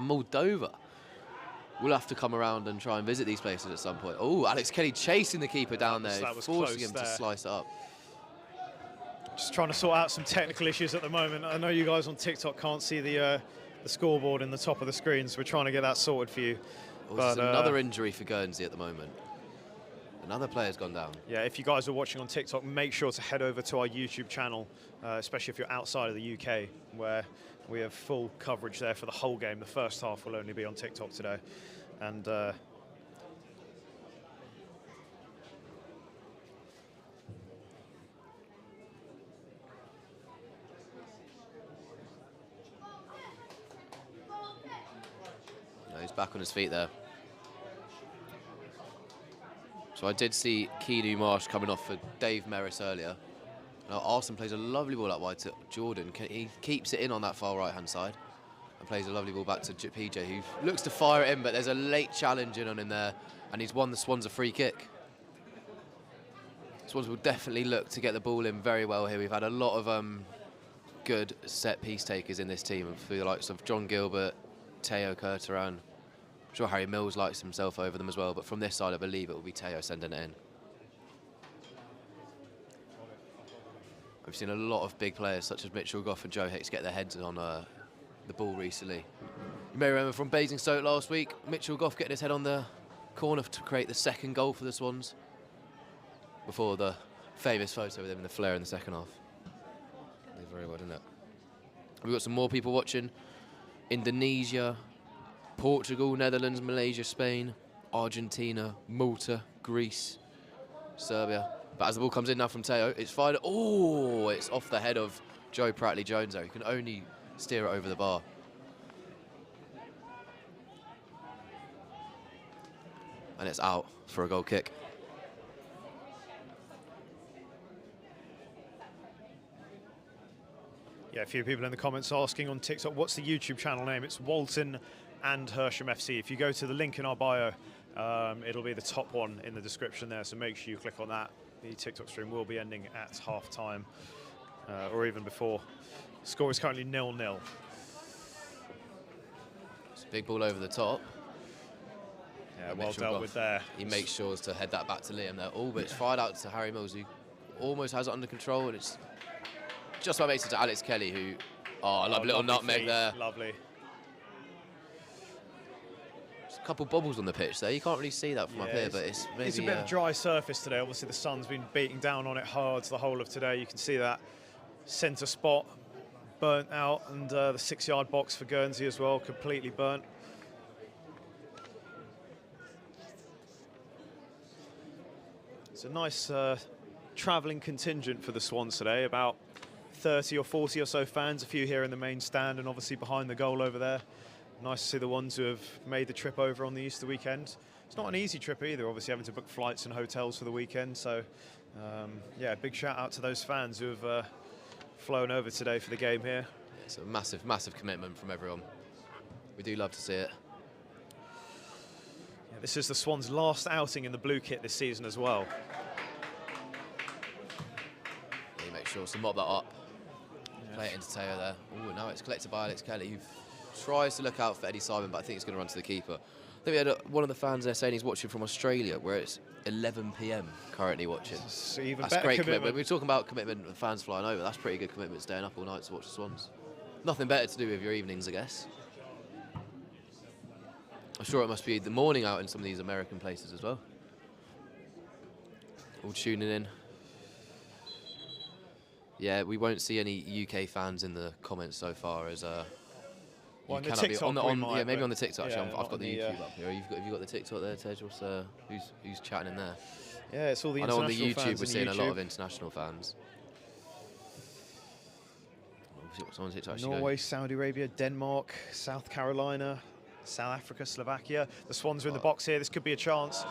and Moldova. We'll have to come around and try and visit these places at some point. Oh, Alex Kelly chasing the keeper down there, forcing him to slice it up. Just trying to sort out some technical issues at the moment. I know you guys on TikTok can't see the scoreboard in the top of the screen, so we're trying to get that sorted for you. Oh, but another injury for Guernsey at the moment. Another player's gone down. Yeah, if you guys are watching on TikTok, make sure to head over to our YouTube channel, especially if you're outside of the UK, where we have full coverage there for the whole game. The first half will only be on TikTok today. And he's back on his feet there. So I did see Keanu Marsh coming off for Dave Merris earlier. Now Arsene plays a lovely ball out wide to Jordan. He keeps it in on that far right-hand side and plays a lovely ball back to PJ, who looks to fire it in, but there's a late challenge in on him there, and he's won the Swans a free kick. Swans will definitely look to get the ball in very well here. We've had a lot of good set-piece takers in this team, for the likes of John Gilbert, Teo Curteran. I'm sure Harry Mills likes himself over them as well, but from this side I believe it will be Teo sending it in. We've seen a lot of big players such as Mitchell Goff and Joe Hicks get their heads on the ball recently. You may remember from Basingstoke last week, Mitchell Goff getting his head on the corner to create the second goal for the Swans before the famous photo with him in the flare in the second half. Did very well, didn't it? We've got some more people watching. Indonesia, Portugal, Netherlands, Malaysia, Spain, Argentina, Malta, Greece, Serbia. But as the ball comes in now from Teo, it's fired. Oh, it's off the head of Joe Pratley-Jones there. He can only steer it over the bar. And it's out for a goal kick. yeah, a few people in the comments asking on TikTok, what's the YouTube channel name? It's Walton and Hersham FC. If you go to the link in our bio, it'll be the top one in the description there, so make sure you click on that. The TikTok stream will be ending at half-time, or even before. Score is currently 0-0. It's a big ball over the top. Yeah, well dealt with there. He makes sure to head that back to Liam there. Oh, but it's fired out to Harry Mills, who almost has it under control, and it's just about makes it to Alex Kelly, who, a little nutmeg there. Lovely. There's a couple bubbles on the pitch there. You can't really see that from up here, but it's maybe... It's a bit of dry surface today. Obviously, the sun's been beating down on it hard the whole of today. You can see that centre spot burnt out, and the 6-yard box for Guernsey as well, completely burnt. It's a nice travelling contingent for the Swans today, about 30 or 40 or so fans, a few here in the main stand and obviously behind the goal over there. Nice to see the ones who have made the trip over on the Easter weekend. It's not an easy trip either, obviously having to book flights and hotels for the weekend, so yeah, big shout out to those fans who have flown over today for the game here. It's a massive, massive commitment from everyone. We do love to see it. Yeah, this is the Swans' last outing in the blue kit this season as well. He makes sure to mop that up. Play it into Teo there. Oh, now it's collected by Alex Kelly, who tries to look out for Eddie Simon, but I think it's going to run to the keeper. I think we had one of the fans there saying he's watching from Australia, where it's 11 PM currently watching. That's even That's better great commitment. We're talking about commitment with fans flying over. That's pretty good commitment, staying up all night to watch the Swans. Nothing better to do with your evenings, I guess. I'm sure it must be the morning out in some of these American places as well. All tuning in. Yeah, we won't see any UK fans in the comments so far, as well, on the TikTok yeah, maybe on the TikTok. Actually, yeah, I've got the YouTube up here. Have you got the TikTok there, Tej? Who's chatting in there? Yeah, it's all the I know international on the YouTube fans we're seeing a YouTube. lot of international fans. What's on TikTok? Norway, Saudi Arabia, Denmark, South Carolina, South Africa, Slovakia. The Swans are in the box here. This could be a chance.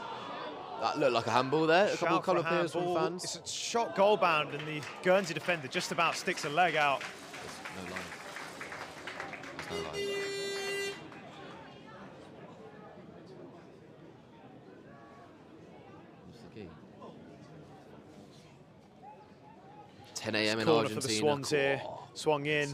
That looked like a handball there. A couple Shout of colour for appears from handball. fans. It's a shot goal bound, and the Guernsey defender just about sticks a leg out. There's no line. There's no line. 10 AM in Corner Argentina. for the Swans here. Swung in.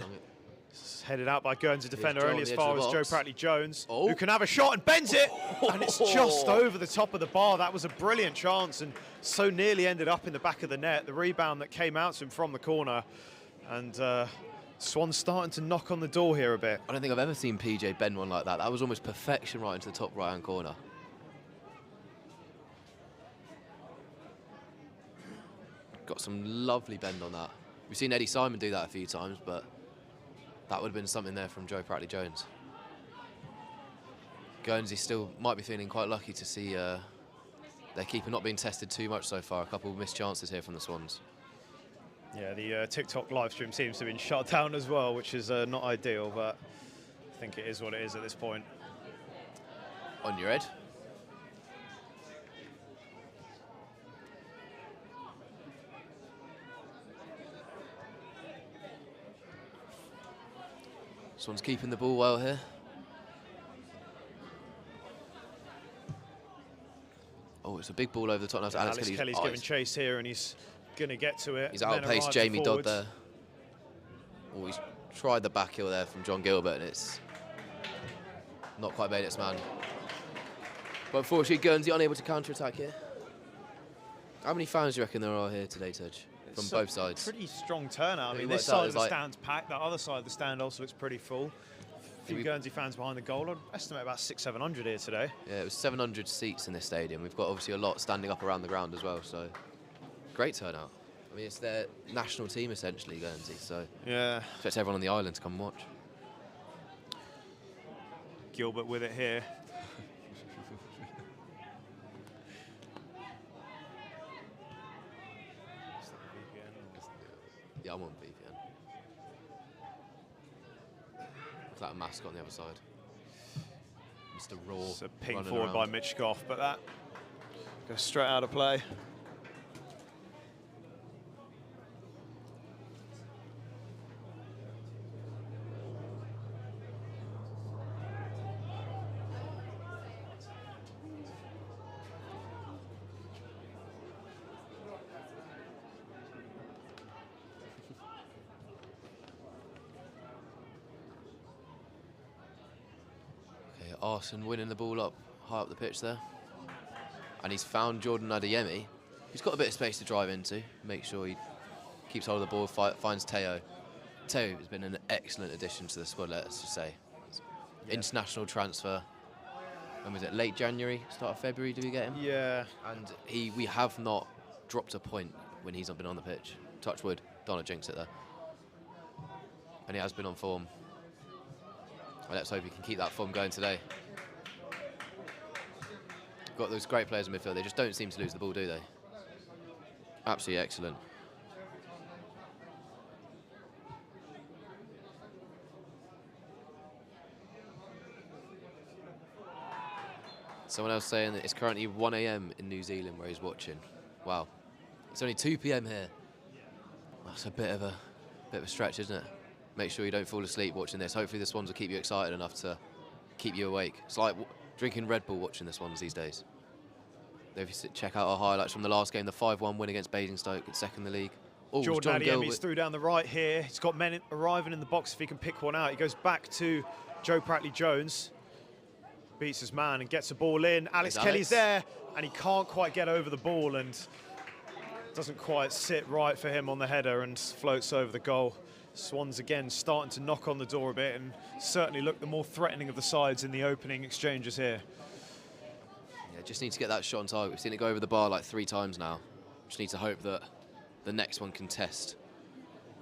headed out by Guernsey defender Joe on only as the edge far of the as Joe box. Pratley-Jones, Oh. who can have a shot and bends it, and it's just over the top of the bar. That was a brilliant chance and so nearly ended up in the back of the net. The rebound that came out to him from the corner, and Swans starting to knock on the door here a bit. I don't think I've ever seen PJ bend one like that. That was almost perfection right into the top right-hand corner. Got some lovely bend on that. We've seen Eddie Simon do that a few times, but that would have been something there from Joe Pratley-Jones. Guernsey still might be feeling quite lucky to see their keeper not being tested too much so far. A couple of missed chances here from the Swans. Yeah, the TikTok live stream seems to have been shut down as well, which is not ideal, but I think it is what it is at this point. On your head. Swans keeping the ball well here. Oh, it's a big ball over the top now to Alex Kelly. Kelly's giving chase here, and he's going to get to it. He's outpaced Jamie Dodd there. Oh, he's tried the back heel there from John Gilbert, and it's not quite made its man. But unfortunately, Guernsey unable to counter-attack here. How many fans do you reckon there are here today, Tej? From both sides? Pretty strong turnout. I mean, It this worked out side as of the like- stand's packed. That other side of the stand also looks pretty full. A few Guernsey fans behind the goal. I'd estimate about 600-700 here today. Yeah, it was 700 seats in this stadium. We've got obviously a lot standing up around the ground as well, so great turnout. I mean, it's their national team essentially, Guernsey, so Yeah. expect everyone on the island to come and watch. Gilbert with it here. Yeah, I'm on VPN. Looks like a mascot on the other side. Mr. Raw. It's a ping running forward by around. Mitch Goff, but that goes straight out of play. Arson winning the ball up high up the pitch there, and he's found Jordan Adeyemi. He's got a bit of space to drive into. Make sure he keeps hold of the ball. Finds Teo. Teo has been an excellent addition to the squad. Let's just say, international transfer. When was it? Late January, start of February? Did we get him? Yeah. And we have not dropped a point when he's not been on the pitch. Touch wood. Don't want to jinx it there. And he has been on form. Well, let's hope he can keep that form going today. Got those great players in midfield. They just don't seem to lose the ball, do they? Absolutely excellent. Someone else saying that it's currently 1 AM in New Zealand where he's watching. Wow. It's only 2 PM here. That's a bit of a stretch, isn't it? Make sure you don't fall asleep watching this. Hopefully the Swans will keep you excited enough to keep you awake. It's like drinking Red Bull watching the Swans these days. If you check out our highlights from the last game, the 5-1 win against Basingstoke, it's second in the league. Oh, Jordan Adeyemi's through down the right here. He's got men arriving in the box if he can pick one out. He goes back to Joe Pratley-Jones. Beats his man and gets the ball in. Alex Kelly's there, and he can't quite get over the ball and doesn't quite sit right for him on the header and floats over the goal. Swans again starting to knock on the door a bit and certainly look the more threatening of the sides in the opening exchanges here. Yeah, just need to get that shot on target. We've seen it go over the bar like 3 times now. Just need to hope that the next one can test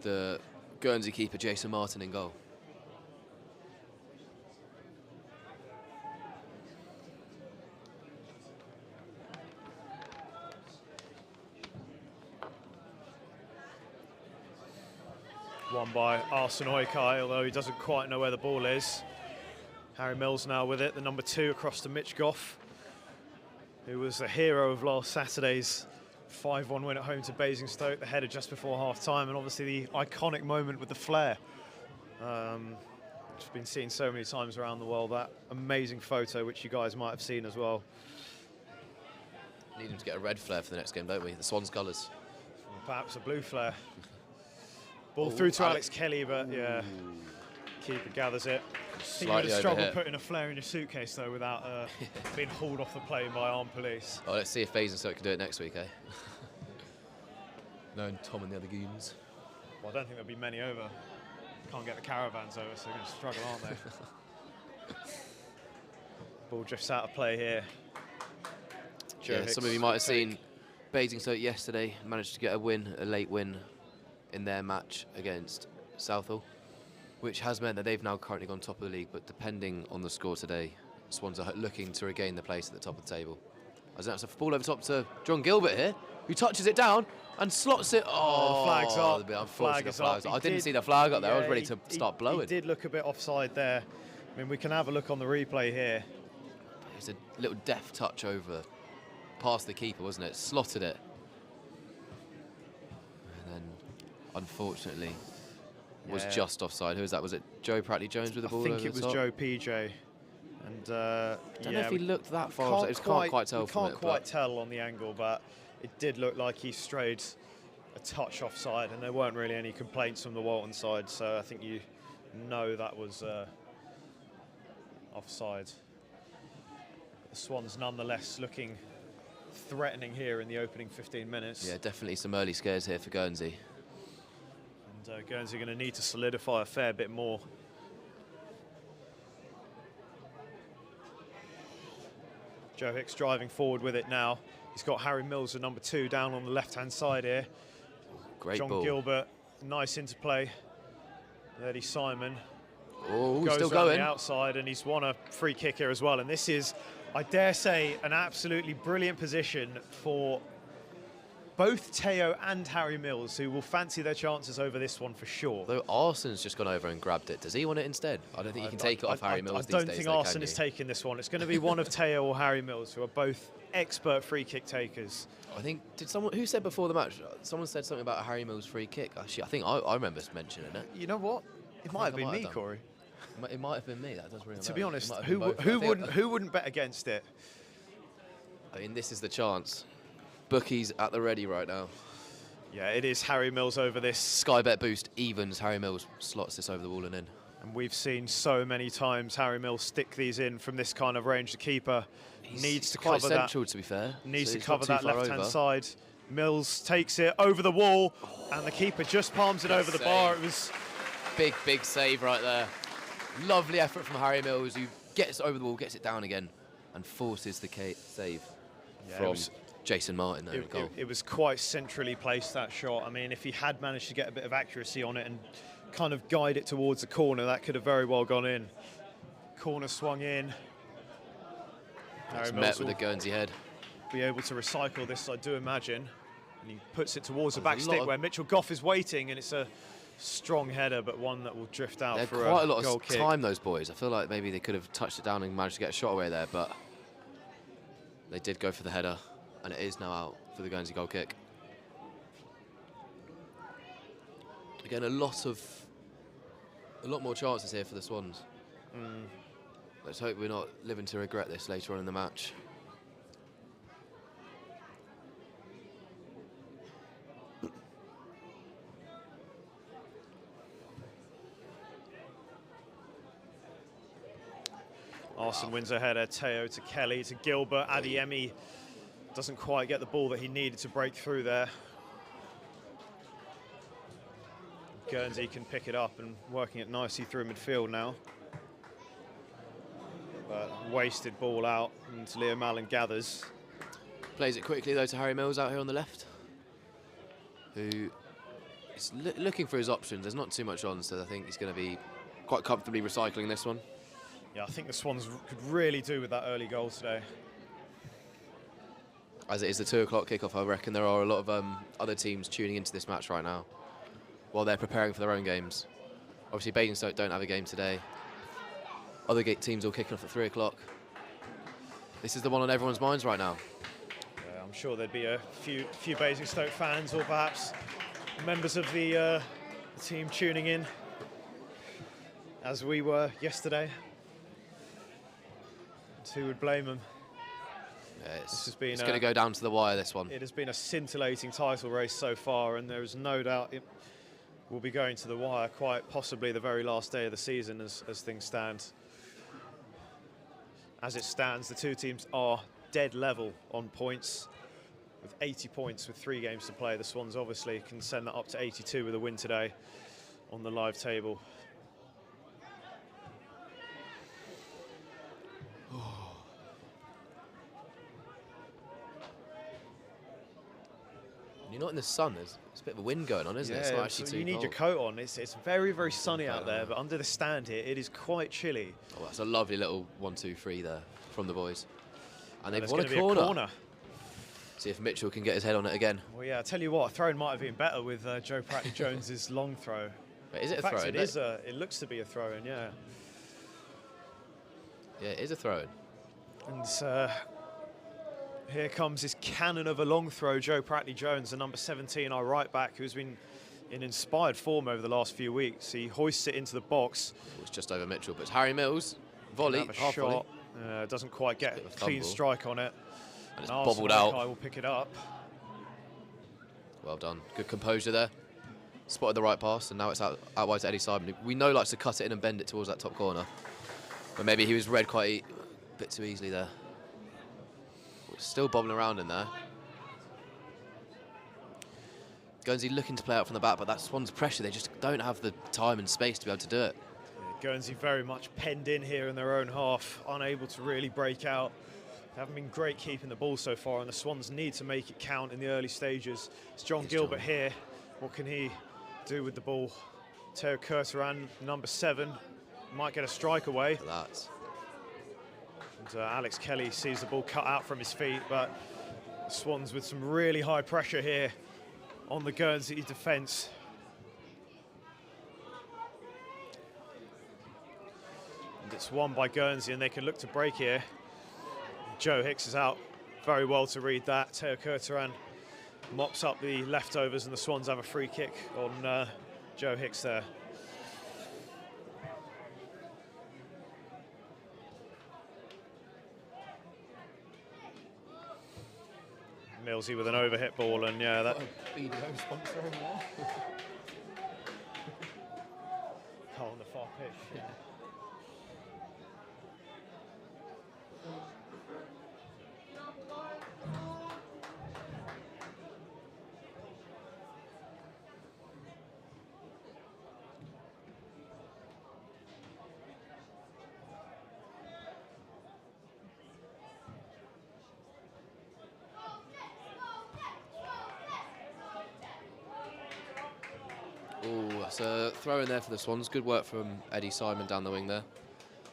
the Guernsey keeper, Jason Martin, in goal. Won by Arsen Oikei, although he doesn't quite know where the ball is. Harry Mills now with it, the number 2 across to Mitch Goff, who was the hero of last Saturday's 5-1 win at home to Basingstoke, the header just before half-time, and obviously the iconic moment with the flare. Which I've been seeing so many times around the world, that amazing photo, which you guys might have seen as well. Need him to get a red flare for the next game, don't we? The Swans colours. Perhaps a blue flare. Ball through to Alex Kelly, but yeah. Keeper gathers it. I think you're Slightly going to struggle overhit. putting a flare in your suitcase, though, without being hauled off the plane by armed police. Oh, let's see if Basingstoke can do it next week, eh? Knowing Tom and the other goons. Well, I don't think there'll be many over. Can't get the caravans over, so they're going to struggle, aren't they? Ball drifts out of play here. Yeah, some of you might have seen Basingstoke yesterday managed to get a win, a late win in their match against Southall, which has meant that they've now currently gone top of the league, but depending on the score today, Swans are looking to regain the place at the top of the table. As that's a ball over top to John Gilbert here, who touches it down and slots it. Oh, the flag's up. A bit unfortunate. The flag is up. I didn't see the flag up there. I was ready to start blowing. He did look a bit offside there. I mean, we can have a look on the replay here. It's a little deft touch over past the keeper, wasn't it? Slotted it. And then, unfortunately, was just offside. Who was that? Was it Joe Pratley-Jones with the ball over the top? I think it was Joe PJ. And I don't know if he looked that far offside. Can't quite tell from it. Can't quite tell on the angle, but it did look like he strayed a touch offside, and there weren't really any complaints from the Walton side, so I think you know that was offside. The Swans nonetheless looking threatening here in the opening 15 minutes. Yeah, definitely some early scares here for Guernsey. And Guernsey are going to need to solidify a fair bit more. Joe Hicks driving forward with it now. He's got Harry Mills, the number 2, down on the left-hand side here. Great John ball. Gilbert, nice interplay. Eddie Simon. Oh, goes still around going. the outside, and he's won a free kick here as well. And this is, I dare say, an absolutely brilliant position for both Teo and Harry Mills, who will fancy their chances over this one for sure. Though Arson's just gone over and grabbed it. Does he want it instead? I don't think you can take it off Harry Mills I these don't days, think though, Arson can is you? taking this one. It's going to be one of Teo or Harry Mills, who are both expert free kick takers. I think, did someone, who said before the match, someone said something about a Harry Mills free kick. Actually, I think I remember mentioning it. You know what? It might have been me, Corey. It might have been me. That does ring a bell. To be honest, It might have been both. who wouldn't bet against it? I mean, this is the chance. Bookies at the ready right now. Yeah, it is Harry Mills over this. Sky Bet boost evens. Harry Mills slots this over the wall and in. And we've seen so many times Harry Mills stick these in from this kind of range. The keeper needs to quite cover central, that. to be fair. Needs So to he's not cover too that far left-hand over. side. Mills takes it over the wall, and the keeper just palms it over the bar. It was big save right there. Lovely effort from Harry Mills, who gets over the wall, gets it down again, and forces the save from Jason Martin there in goal. It was quite centrally placed, that shot. I mean, if he had managed to get a bit of accuracy on it and kind of guide it towards the corner, that could have very well gone in. Corner swung in. It's met with the Guernsey head. Be able to recycle this, I do imagine. And he puts it towards the back stick where Mitchell Goff is waiting, and it's a strong header, but one that will drift out for a goal kick. Quite a lot of time, those boys. I feel like maybe they could have touched it down and managed to get a shot away there, but they did go for the header, and it is now out for the Guernsey goal kick. Again, a lot more chances here for the Swans. Let's hope we're not living to regret this later on in the match. Arson wins a header. Teo to Kelly to Gilbert. Adiemi doesn't quite get the ball that he needed to break through there. Guernsey can pick it up and working it nicely through midfield now. But wasted ball out, and Liam Allen gathers. Plays it quickly though to Harry Mills out here on the left, who is looking for his options. There's not too much on, so I think he's going to be quite comfortably recycling this one. Yeah, I think the Swans could really do with that early goal today. As it is the 2 o'clock kickoff, I reckon there are a lot of other teams tuning into this match right now while they're preparing for their own games. Obviously, Basingstoke don't have a game today. Other teams all kicking off at 3 o'clock. This is the one on everyone's minds right now. Yeah, I'm sure there'd be a few Basingstoke fans, or perhaps members of the team tuning in, as we were yesterday. Who would blame them? Yeah, it's going to go down to the wire, this one. It has been a scintillating title race so far, and there is no doubt it will be going to the wire, quite possibly the very last day of the season as things stand. As it stands, the two teams are dead level on points with 80 points with 3 games to play. The Swans obviously can send that up to 82 with a win today on the live table. You're not in the sun. There's a bit of a wind going on, isn't it? It's not actually too you need cold. your coat on. It's very, very sunny out there, but under the stand here, it is quite chilly. Oh, that's a lovely little 1-2-3 there from the boys. And they've There's won gonna a be corner. See if Mitchell can get his head on it again. Well, yeah, I tell you what, a throw-in might have been better with Joe Pratley-Jones's long throw. Wait, is it In a fact, throw-in? it looks to be a throw-in, yeah. Yeah, it is a throw-in. And here comes this cannon of a long throw, Joe Pratley-Jones, the number 17, our right back, who's been in inspired form over the last few weeks. He hoists it into the box. It's just over Mitchell, but it's Harry Mills. Volley, Have a half shot. volley. Doesn't quite get a Bit of a clean fumble. strike on it. And it's Now bobbled Arsenal out. will pick it up. Well done. Good composure there. Spotted the right pass, and now it's out wide to Eddie Simon. We know likes to cut it in and bend it towards that top corner. But maybe he was read quite a bit too easily there. Still bobbling around in there. Guernsey looking to play out from the back, but that Swans pressure, they just don't have the time and space to be able to do it. Yeah, Guernsey very much penned in here in their own half, unable to really break out. They haven't been great keeping the ball so far, and the Swans need to make it count in the early stages. It's John Gilbert here. What can he do with the ball? Teo Kurtaran, number 7, might get a strike away. Look at that. And Alex Kelly sees the ball cut out from his feet, but the Swans with some really high pressure here on the Guernsey defence. And it's won by Guernsey, and they can look to break here. Joe Hicks is out very well to read that. Teo Kurtaran mops up the leftovers, and the Swans have a free kick on Joe Hicks there. Millsy with an overhit ball, and yeah, that. BDO sponsor over there. Oh, on the far pitch. Yeah. Oh, that's a throw in there for the Swans. Good work from Eddie Simon down the wing there.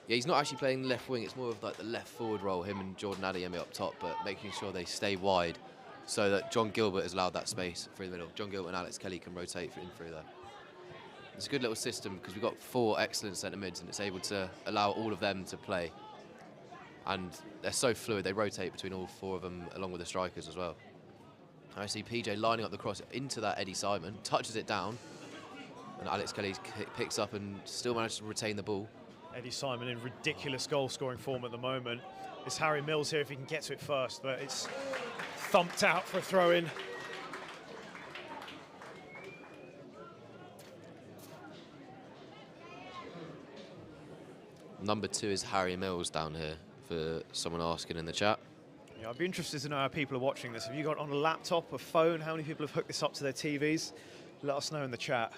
Yeah, he's not actually playing left wing. It's more of like the left forward role, him and Jordan Adeyemi up top, but making sure they stay wide so that John Gilbert has allowed that space through the middle. John Gilbert and Alex Kelly can rotate in through there. It's a good little system because we've got 4 excellent centre mids, and it's able to allow all of them to play. And they're so fluid, they rotate between all 4 of them along with the strikers as well. I see PJ lining up the cross into that Eddie Simon, touches it down, and Alex Kelly picks up and still manages to retain the ball. Eddie Simon in ridiculous goal-scoring form at the moment. It's Harry Mills here if he can get to it first, but it's thumped out for a throw-in. Number 2 is Harry Mills down here, for someone asking in the chat. Yeah, I'd be interested to know how people are watching this. Have you got on a laptop, a phone? How many people have hooked this up to their TVs? Let us know in the chat.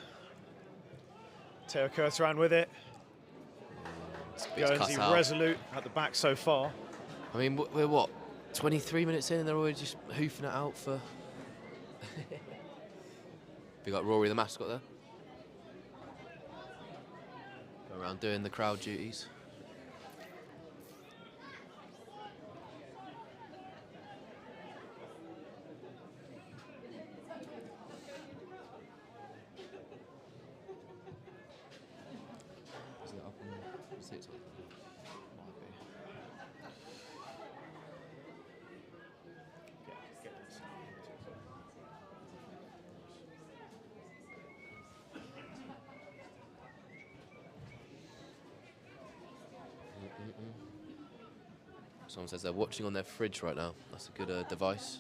Teo Kurtaran with it. Guernsey resolute at the back so far. I mean, we're what, 23 minutes in and they're already just hoofing it out for... We got Rory the mascot there. Go around doing the crowd duties. Someone says they're watching on their fridge right now. That's a good device.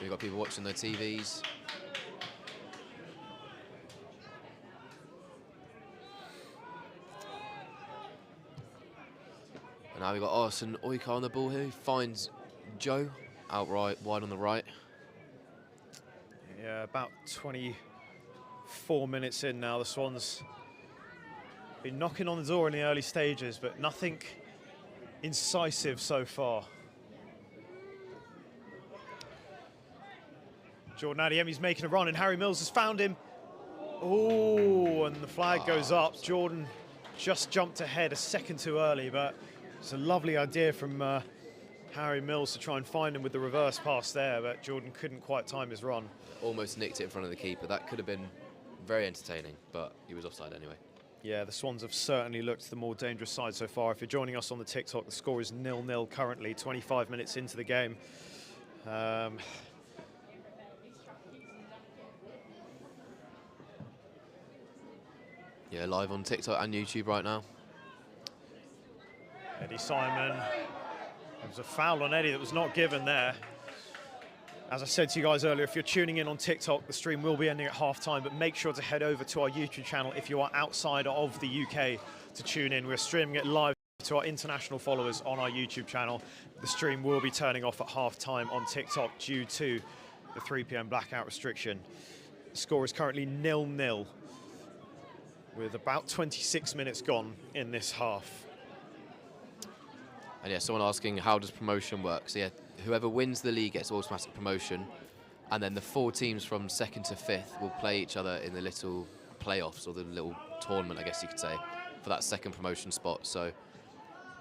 We've got people watching their TVs. And now we've got Arsene Oika on the ball here. He finds Joe outright, wide on the right. Yeah, about 24 minutes in now. The Swans been knocking on the door in the early stages, but nothing incisive so far. Jordan Adeyemi's making a run, and Harry Mills has found him. Oh, and the flag goes up. Jordan just jumped ahead a second too early, but it's a lovely idea from Harry Mills to try and find him with the reverse pass there, but Jordan couldn't quite time his run. Almost nicked it in front of the keeper. That could have been very entertaining, but he was offside anyway. Yeah, the Swans have certainly looked the more dangerous side so far. If you're joining us on the TikTok, the score is 0-0 currently, 25 minutes into the game. Yeah, live on TikTok and YouTube right now. Eddie Simon. There was a foul on Eddie that was not given there. As I said to you guys earlier, if you're tuning in on TikTok, the stream will be ending at half-time, but make sure to head over to our YouTube channel if you are outside of the UK to tune in. We're streaming it live to our international followers on our YouTube channel. The stream will be turning off at half-time on TikTok due to the 3 p.m. blackout restriction. The score is currently 0-0 with about 26 minutes gone in this half. And yeah, someone asking, how does promotion work? So yeah, whoever wins the league gets automatic promotion, and then the 4 teams from 2nd to 5th will play each other in the little playoffs, or the little tournament, I guess you could say, for that 2nd promotion spot. So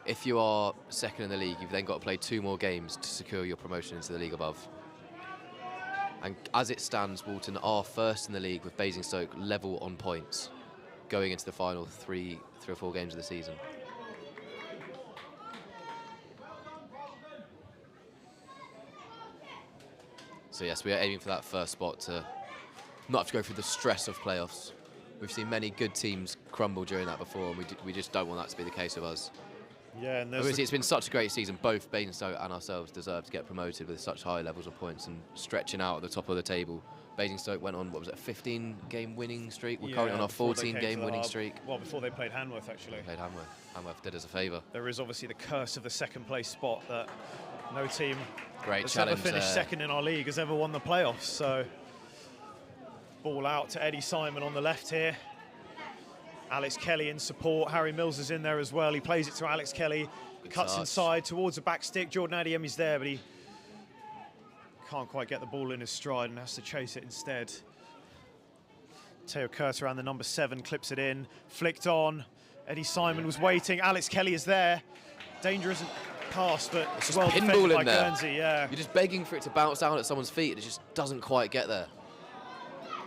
if you are 2nd in the league, you've then got to play 2 more games to secure your promotion into the league above. And as it stands, Walton are 1st in the league with Basingstoke level on points, going into the final 3 or 4 games of the season. So yes, we are aiming for that 1st spot to not have to go through the stress of playoffs. We've seen many good teams crumble during that before, and we just don't want that to be the case with us. Yeah, and obviously it's been such a great season. Both Basingstoke and ourselves deserve to get promoted with such high levels of points and stretching out at the top of the table. Basingstoke went on, what was it, a 15-game winning streak? We're currently on our 14-game winning streak. Well, before they played Hanworth, actually. They played Hanworth. Hanworth did us a favour. There is obviously the curse of the 2nd place spot that no team that's ever finished 2nd in our league has ever won the playoffs. So, ball out to Eddie Simon on the left here. Alex Kelly in support. Harry Mills is in there as well. He plays it to Alex Kelly. Good cuts touch. Inside towards the back stick. Jordan Adeyemi's there, but he can't quite get the ball in his stride and has to chase it instead. Teo Curter around the number 7, clips it in, flicked on. Eddie Simon was waiting. Alex Kelly is there. Danger isn't passed, but it's just well pinball defended by in there. Guernsey, yeah. You're just begging for it to bounce down at someone's feet, and it just doesn't quite get there.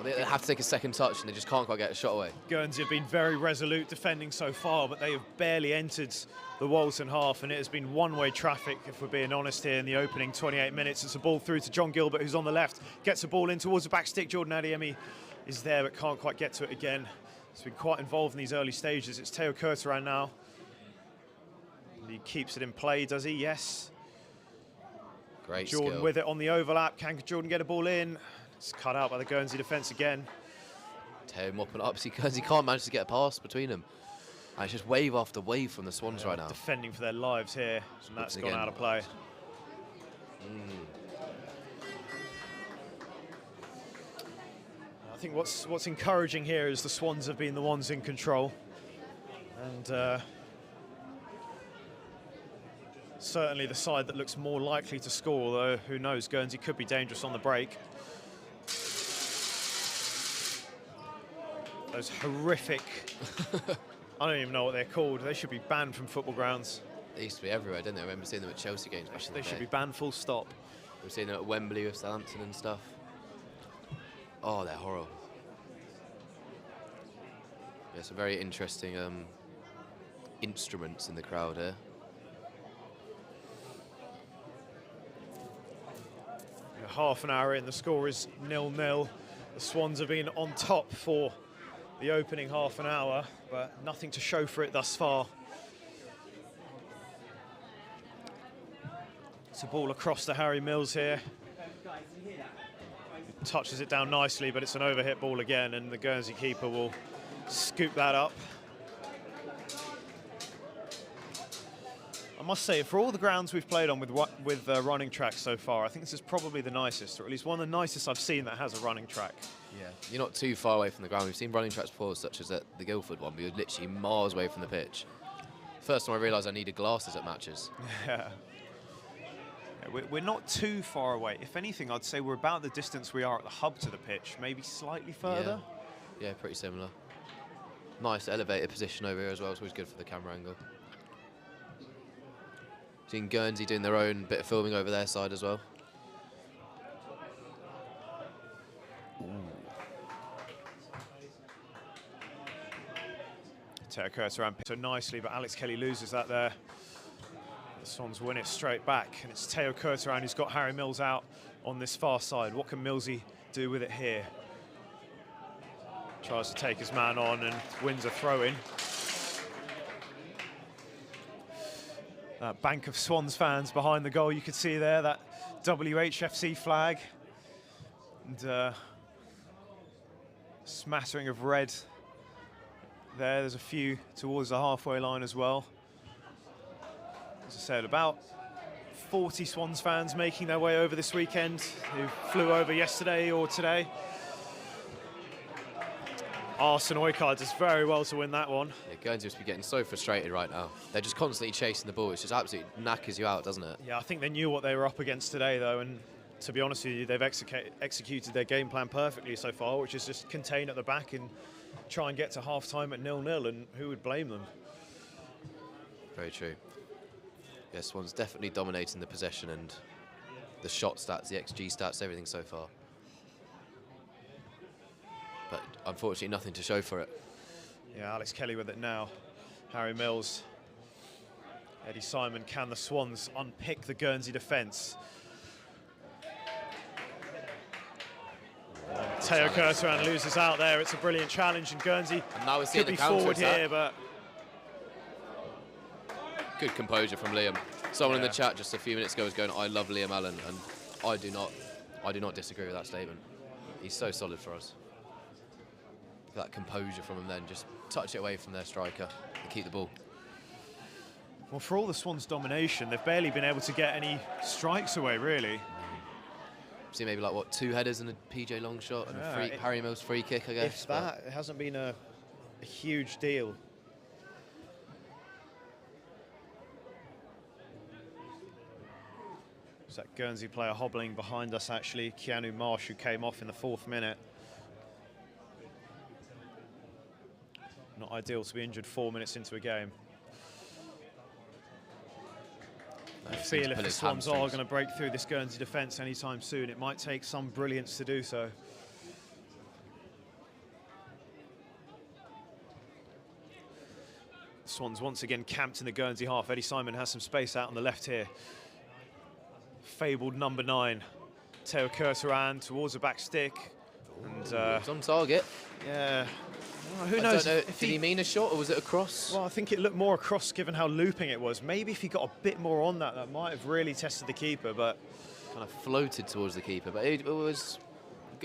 They have to take a 2nd touch, and they just can't quite get a shot away. Guernsey have been very resolute defending so far, but they have barely entered the Walton half, and it has been one-way traffic, if we're being honest here, in the opening 28 minutes. It's a ball through to John Gilbert, who's on the left, gets a ball in towards the back stick. Jordan Adeyemi is there, but can't quite get to it again. He's been quite involved in these early stages. It's Teo Curter now. And he keeps it in play, does he? Yes. Great Jordan skill. with it on the overlap. Can Jordan get a ball in? It's cut out by the Guernsey defence again. Teo mopping up. See, Guernsey can't manage to get a pass between them. And it's just wave after wave from the Swans right now. Defending for their lives here, and that's gone out of play. I think what's encouraging here is the Swans have been the ones in control. And certainly the side that looks more likely to score, though who knows, Guernsey could be dangerous on the break. Those horrific, I don't even know what they're called, they should be banned from football grounds. They used to be everywhere, didn't they? I remember seeing them at Chelsea games back in the They day. should be banned full stop. We've seen them at Wembley with Southampton and stuff. Oh, they're horrible. Yeah, some very interesting instruments in the crowd here. Half an hour in, the score is 0-0. The Swans have been on top for the opening half an hour, but nothing to show for it thus far. It's a ball across to Harry Mills here. Touches it down nicely, but it's an overhit ball again, and the Guernsey keeper will scoop that up. I must say, for all the grounds we've played on with running tracks so far, I think this is probably the nicest, or at least one of the nicest I've seen that has a running track. Yeah, you're not too far away from the ground. We've seen running tracks before, such as at the Guildford one, but you're literally miles away from the pitch. First time I realised I needed glasses at matches. Yeah. We're not too far away. If anything, I'd say we're about the distance we are at the hub to the pitch, maybe slightly further. Yeah, pretty similar. Nice elevated position over here as well, it's always good for the camera angle. Seen Guernsey doing their own bit of filming over their side as well. Teo Curtis-Around so nicely, but Alex Kelly loses that there. The Swans win it straight back, and it's Teo Curtis-Around who's got Harry Mills out on this far side. What can Millsy do with it here? Tries to take his man on and wins a throw-in. Bank of Swans fans behind the goal, you could see there that WHFC flag. And smattering of red there. There's a few towards the halfway line as well. As I said, about 40 Swans fans making their way over this weekend who flew over yesterday or today. Arsene Oikard does very well to win that one. Yeah, Guernsey must be getting so frustrated right now. They're just constantly chasing the ball. It's just absolutely knackers you out, doesn't it? Yeah, I think they knew what they were up against today, though, and to be honest with you, they've executed their game plan perfectly so far, which is just contain at the back and try and get to half-time at 0-0, and who would blame them? Very true. Yes, Swans definitely dominating the possession and the shot stats, the XG stats, everything so far. But unfortunately, nothing to show for it. Yeah, Alex Kelly with it now. Harry Mills. Eddie Simon, can the Swans unpick the Guernsey defence? Teo Curtis-Around loses out there. It's a brilliant challenge, and Guernsey could be forward here, but good composure from Liam. Someone in the chat just a few minutes ago was going, "I love Liam Allen," and I do not disagree with that statement. He's so solid for us. That composure from him, then just touch it away from their striker and keep the ball. Well, for all the Swans' domination, they've barely been able to get any strikes away, really. See maybe like what, 2 headers and a PJ long shot and a Harry Mills free kick, I guess. If that, it hasn't been a huge deal. It's that Guernsey player hobbling behind us, actually. Keanu Marsh, who came off in the 4th minute. Not ideal to be injured 4 minutes into a game. I feel if the Swans are going to break through this Guernsey defence anytime soon, it might take some brilliance to do so. Swans once again camped in the Guernsey half. Eddie Simon has some space out on the left here. Fabled number 9, Teo Curtis-Around towards the back stick. And it's on target. Yeah. Well, who knows? Did he mean a shot or was it a cross? Well, I think it looked more a cross given how looping it was. Maybe if he got a bit more on that, that might have really tested the keeper, but kind of floated towards the keeper, but it was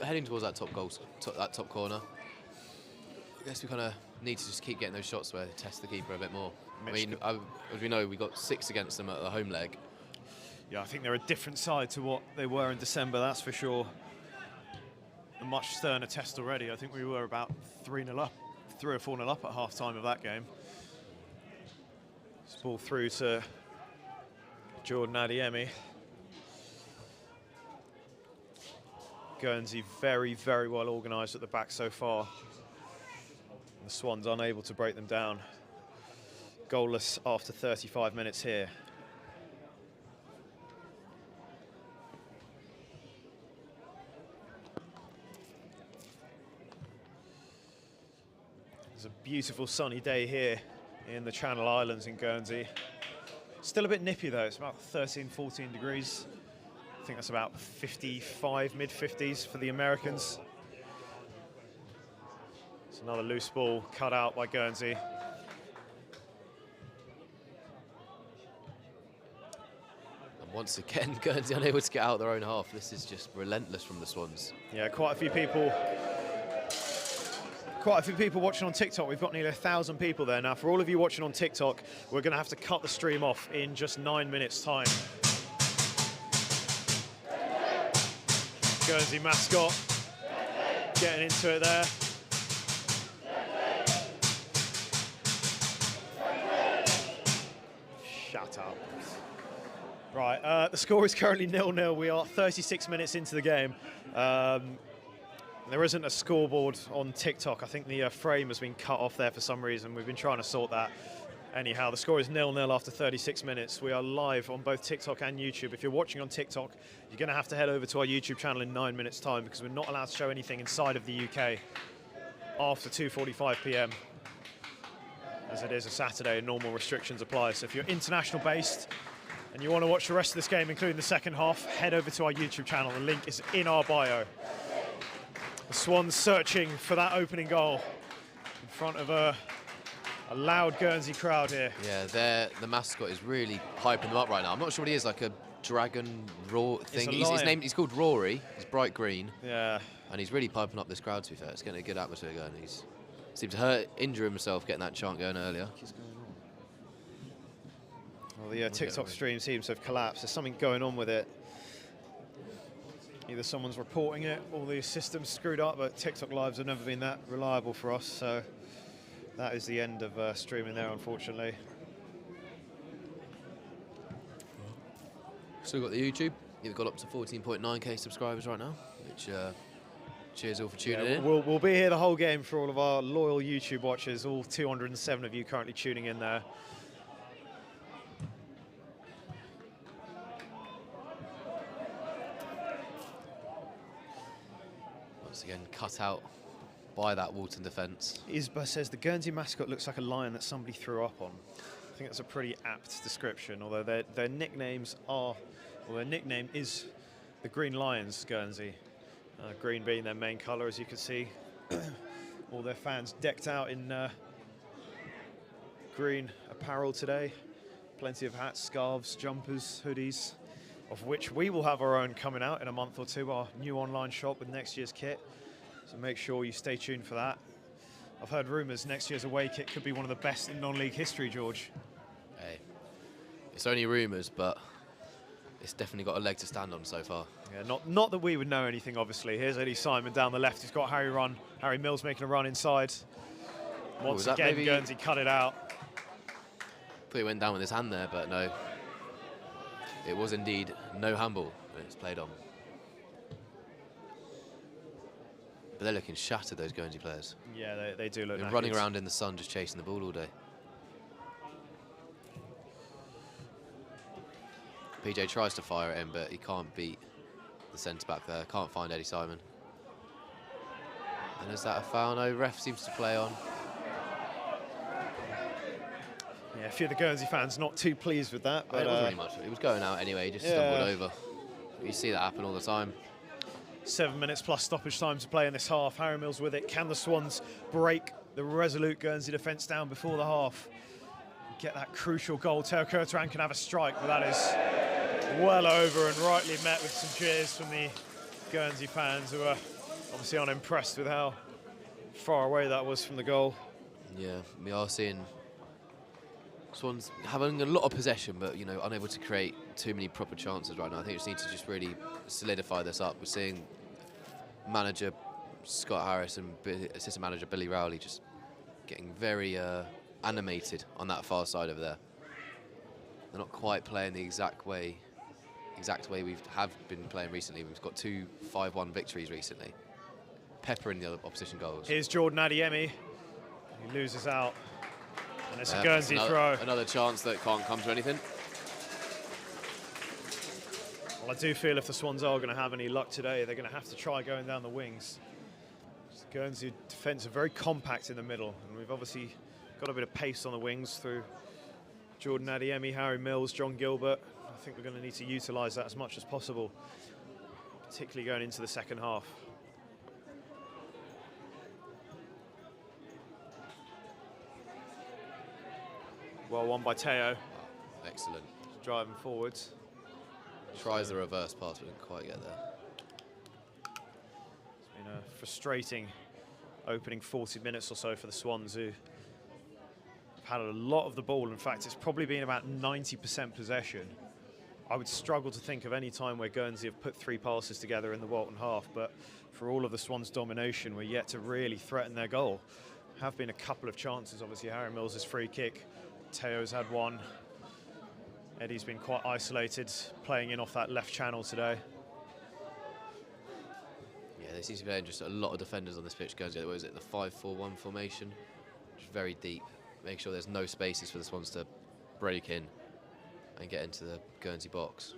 heading towards that top goal, that top corner. I guess we kind of need to just keep getting those shots where they test the keeper a bit more. I mean, as we know, we got 6 against them at the home leg. Yeah, I think they're a different side to what they were in December, that's for sure. A much sterner test already. I think we were about 3-0 up, 3 or 4-0 up at half-time of that game. This ball through to Jordan Adeyemi. Guernsey very, very well organised at the back so far. The Swans unable to break them down. Goalless after 35 minutes here. It's a beautiful sunny day here in the Channel Islands in Guernsey. Still a bit nippy though, it's about 13, 14 degrees. I think that's about 55, mid-50s for the Americans. It's another loose ball cut out by Guernsey. And once again, Guernsey unable to get out their own half. This is just relentless from the Swans. Yeah, quite a few people watching on TikTok. We've got nearly 1,000 people there now. For all of you watching on TikTok, we're going to have to cut the stream off in just 9 minutes' time. Guernsey mascot getting into it there. Shut up. Right, the score is currently 0-0. We are 36 minutes into the game. There isn't a scoreboard on TikTok. I think the frame has been cut off there for some reason. We've been trying to sort that. Anyhow, the score is 0-0 after 36 minutes. We are live on both TikTok and YouTube. If you're watching on TikTok, you're going to have to head over to our YouTube channel in 9 minutes' time because we're not allowed to show anything inside of the UK after 2:45 p.m. as it is a Saturday and normal restrictions apply. So if you're international based and you want to watch the rest of this game, including the second half, head over to our YouTube channel. The link is in our bio. The Swans searching for that opening goal in front of a loud Guernsey crowd here. Yeah, the mascot is really hyping them up right now. I'm not sure what he is, like a dragon roar thing. He's called Rory. He's bright green. Yeah. And he's really piping up this crowd, to be fair. It's getting a good atmosphere going. He's seemed to injure himself getting that chant going earlier. Well, the TikTok stream seems to have collapsed. There's something going on with it. Either someone's reporting it or the system's screwed up, but TikTok lives have never been that reliable for us, so that is the end of streaming there, unfortunately. Still got the YouTube. You've got up to 14.9k subscribers right now, which cheers all for tuning in. We'll be here the whole game for all of our loyal YouTube watchers, all 207 of you currently tuning in there. Once again, cut out by that Walton defence. Isba says the Guernsey mascot looks like a lion that somebody threw up on. I think that's a pretty apt description, although their nicknames are, well, their nickname is the Green Lions, Guernsey. Green being their main colour, as you can see. All their fans decked out in green apparel today. Plenty of hats, scarves, jumpers, hoodies, of which we will have our own coming out in a month or two, our new online shop with next year's kit. So make sure you stay tuned for that. I've heard rumours next year's away kit could be one of the best in non-league history, George. Hey, it's only rumours, but it's definitely got a leg to stand on so far. Yeah, not that we would know anything, obviously. Here's Eddie Simon down the left. He's got Harry Mills making a run inside. Once again, Guernsey cut it out. Thought he went down with his hand there, but no. It was indeed no handball, and it's played on. But they're looking shattered, those Guernsey players. Yeah, they do look They're running around in the sun just chasing the ball all day. PJ tries to fire at him, but he can't beat the centre-back there. Can't find Eddie Simon. And is that a foul? No, ref seems to play on. Yeah, a few of the Guernsey fans not too pleased with that. But it wasn't really much. It was going out anyway, he just stumbled over. You see that happen all the time. 7 minutes plus stoppage time to play in this half. Harry Mills with it. Can the Swans break the resolute Guernsey defence down before the half? Get that crucial goal. Teo Kurtaran can have a strike, but that is well over and rightly met with some cheers from the Guernsey fans, who are obviously unimpressed with how far away that was from the goal. Yeah, we are seeing Swans having a lot of possession, but unable to create too many proper chances right now. I think we just need to just really solidify this up. We're seeing manager Scott Harris and assistant manager Billy Rowley just getting very animated on that far side over there. They're not quite playing the exact way we have been playing recently. We've got 2 5-1 victories recently, peppering the opposition goals. Here's Jordan Adiemi. He loses out. And it's a Guernsey throw. Another chance that can't come to anything. Well, I do feel if the Swans are going to have any luck today, they're going to have to try going down the wings. The Guernsey defence are very compact in the middle, and we've obviously got a bit of pace on the wings through Jordan Adiemi, Harry Mills, John Gilbert. I think we're going to need to utilise that as much as possible, particularly going into the second half. Well won by Teo. Excellent. Driving forwards. Tries the reverse pass, but didn't quite get there. It's been a frustrating opening 40 minutes or so for the Swans, who have had a lot of the ball. In fact, it's probably been about 90% possession. I would struggle to think of any time where Guernsey have put 3 passes together in the Walton half, but for all of the Swans' domination, we're yet to really threaten their goal. Have been a couple of chances, obviously Harry Mills' free kick, Teo's had one. Eddie's been quite isolated, playing in off that left channel today. Yeah, there seems to be just a lot of defenders on this pitch. Guernsey, what is it, the 5-4-1 formation? Which is very deep. Make sure there's no spaces for the Swans to break in and get into the Guernsey box.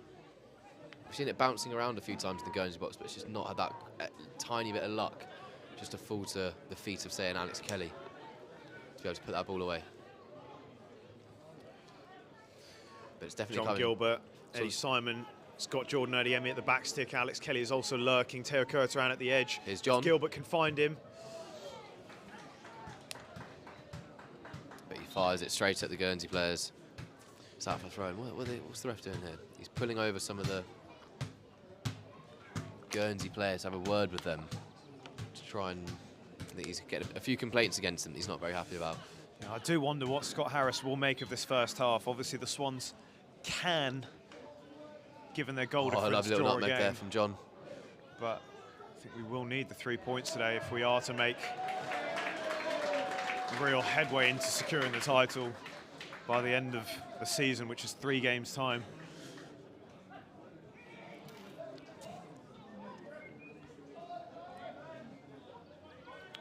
We've seen it bouncing around a few times in the Guernsey box, but it's just not had that tiny bit of luck just to fall to the feet of, say, an Alex Kelly to be able to put that ball away. But it's definitely John Gilbert, Eddie Simon, Scott Jordan, Eddie Emmy at the back stick. Alex Kelly is also lurking. Teo Kurtaran at the edge. Here's John. If Gilbert can find him. But he fires it straight at the Guernsey players. It's out for throwing. What's the ref doing here? He's pulling over some of the Guernsey players to have a word with them to try and, I think he's getting a few complaints against them he's not very happy about. Yeah, I do wonder what Scott Harris will make of this first half. Obviously the Swans can, given their goal difference, lovely little draw nutmeg there from John. But I think we will need the 3 points today if we are to make real headway into securing the title by the end of the season, which is 3 games' time.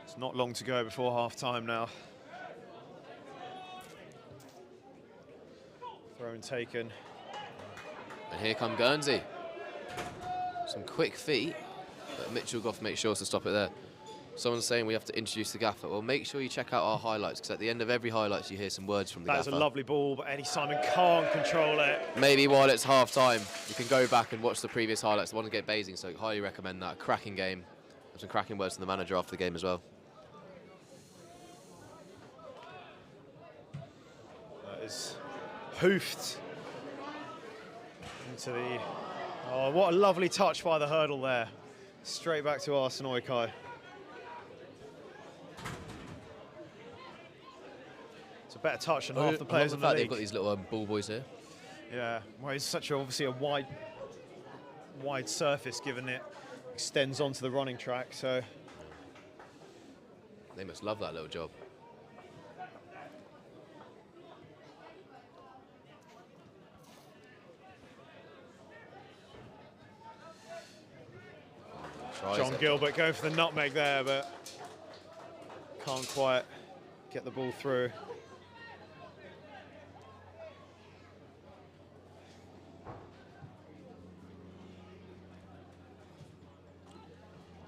It's not long to go before half-time now. Throw and taken. And here come Guernsey. Some quick feet, but Mitchell Goff makes sure to stop it there. Someone's saying we have to introduce the gaffer. Well, make sure you check out our highlights, because at the end of every highlights you hear some words from the gaffer. That's a lovely ball, but Eddie Simon can't control it. Maybe while it's half-time, you can go back and watch the previous highlights. The one to get Basing, so I highly recommend that. Cracking game. Some cracking words from the manager after the game as well. That is hoofed into the... Oh, what a lovely touch by the hurdle there. Straight back to Arsene Oikei. It's a better touch than half the players in the league. They've got these little ball boys here. Yeah, well, it's obviously a wide surface, given it extends onto the running track, so... They must love that little job. John Gilbert going for the nutmeg there, but can't quite get the ball through.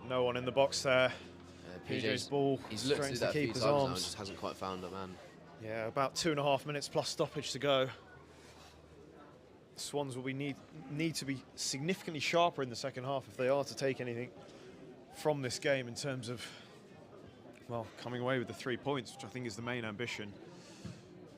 No one in the box there. PJ's ball He's looked at straight that to a few keeper's times now and arms. just hasn't quite found a man. Yeah, about 2.5 minutes plus stoppage to go. Swans will need to be significantly sharper in the second half if they are to take anything from this game in terms of, well, coming away with the 3 points, which I think is the main ambition.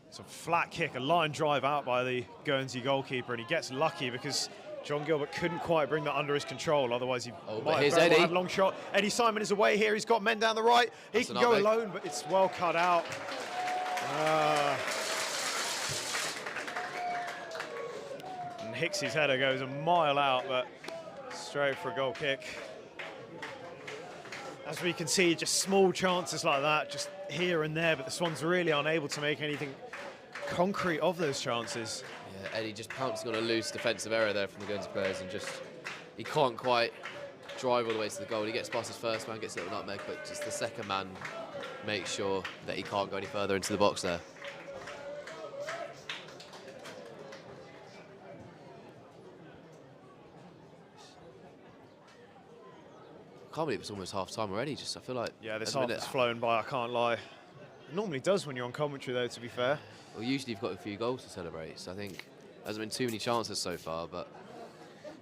It's a flat kick, a line drive out by the Guernsey goalkeeper, and he gets lucky because John Gilbert couldn't quite bring that under his control, otherwise he might have very well had a long shot. Eddie Simon is away here, he's got men down the right. He can go alone, but it's well cut out. And Hicks's header goes a mile out, but straight for a goal kick. As we can see, just small chances like that, just here and there, but the Swans really aren't able to make anything concrete of those chances. Yeah, Eddie just pouncing on a loose defensive error there from the Guernsey players, and just, he can't quite drive all the way to the goal. He gets past his first man, gets a little nutmeg, but just the second man makes sure that he can't go any further into the box there. I can't believe it's almost half-time already. Just, I feel like... Yeah, this half has flown by, I can't lie. It normally does when you're on commentary, though, to be fair. Well, usually you've got a few goals to celebrate, so I think there hasn't been too many chances so far, but...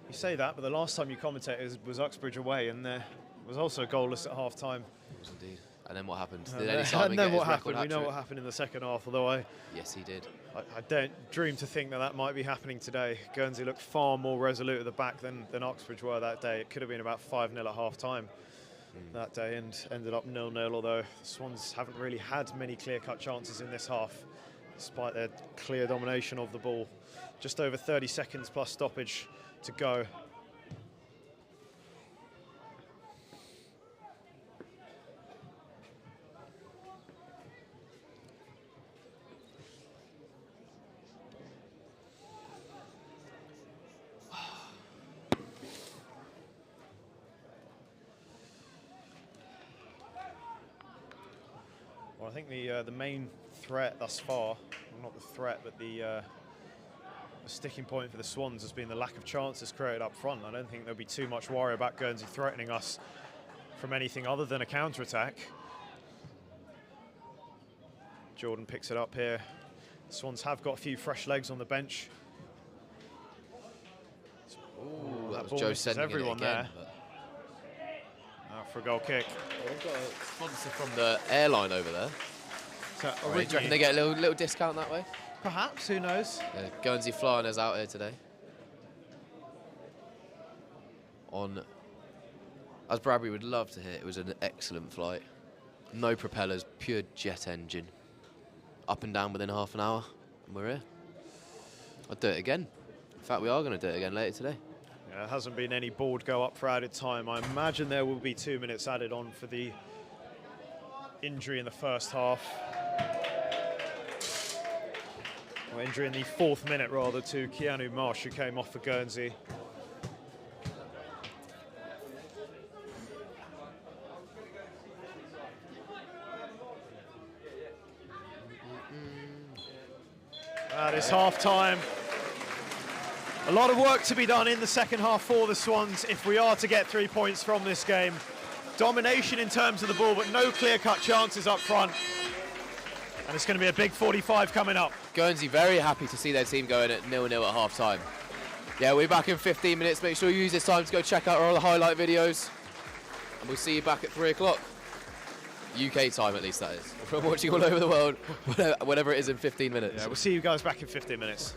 You say that, but the last time you commentated was Uxbridge away, and there was also goalless at half-time. Indeed. And then what happened? Did Eddie Simon and get then his what happened? record We know hat-trick? what happened in the second half, although I Yes, he did. don't dream to think that that might be happening today. Guernsey looked far more resolute at the back than Oxbridge were that day. It could have been about 5-0 at half-time that day and ended up 0-0, although the Swans haven't really had many clear-cut chances in this half, despite their clear domination of the ball. Just over 30 seconds plus stoppage to go. Well, I think the main threat thus far, well, not the threat, but the sticking point for the Swans has been the lack of chances created up front. I don't think there'll be too much worry about Guernsey threatening us from anything other than a counter-attack. Jordan picks it up here. The Swans have got a few fresh legs on the bench. Ooh, that was ball Joe misses sending everyone it again. there. Now for a goal kick. They've got a sponsor from the airline over there. So Do you reckon they get a little discount that way? perhaps, who knows? Yeah, Guernsey flying us out here today. As Bradbury would love to hit, it was an excellent flight. No propellers, pure jet engine. Up and down within half an hour, and we're here. I'll do it again. In fact, we are going to do it again later today. Yeah, there hasn't been any board go up for added time. I imagine there will be 2 minutes added on for the injury in the first half. Or injury in the 4th minute, rather, to Keanu Marsh, who came off for Guernsey. That is half-time. A lot of work to be done in the second half for the Swans if we are to get 3 points from this game. Domination in terms of the ball, but no clear-cut chances up front. And it's going to be a big 45 coming up. Guernsey very happy to see their team going at 0-0 at half-time. Yeah, we're back in 15 minutes. Make sure you use this time to go check out our other highlight videos. And we'll see you back at 3 o'clock. UK time, at least, that is. We're watching all over the world, whatever it is in 15 minutes. Yeah, we'll see you guys back in 15 minutes.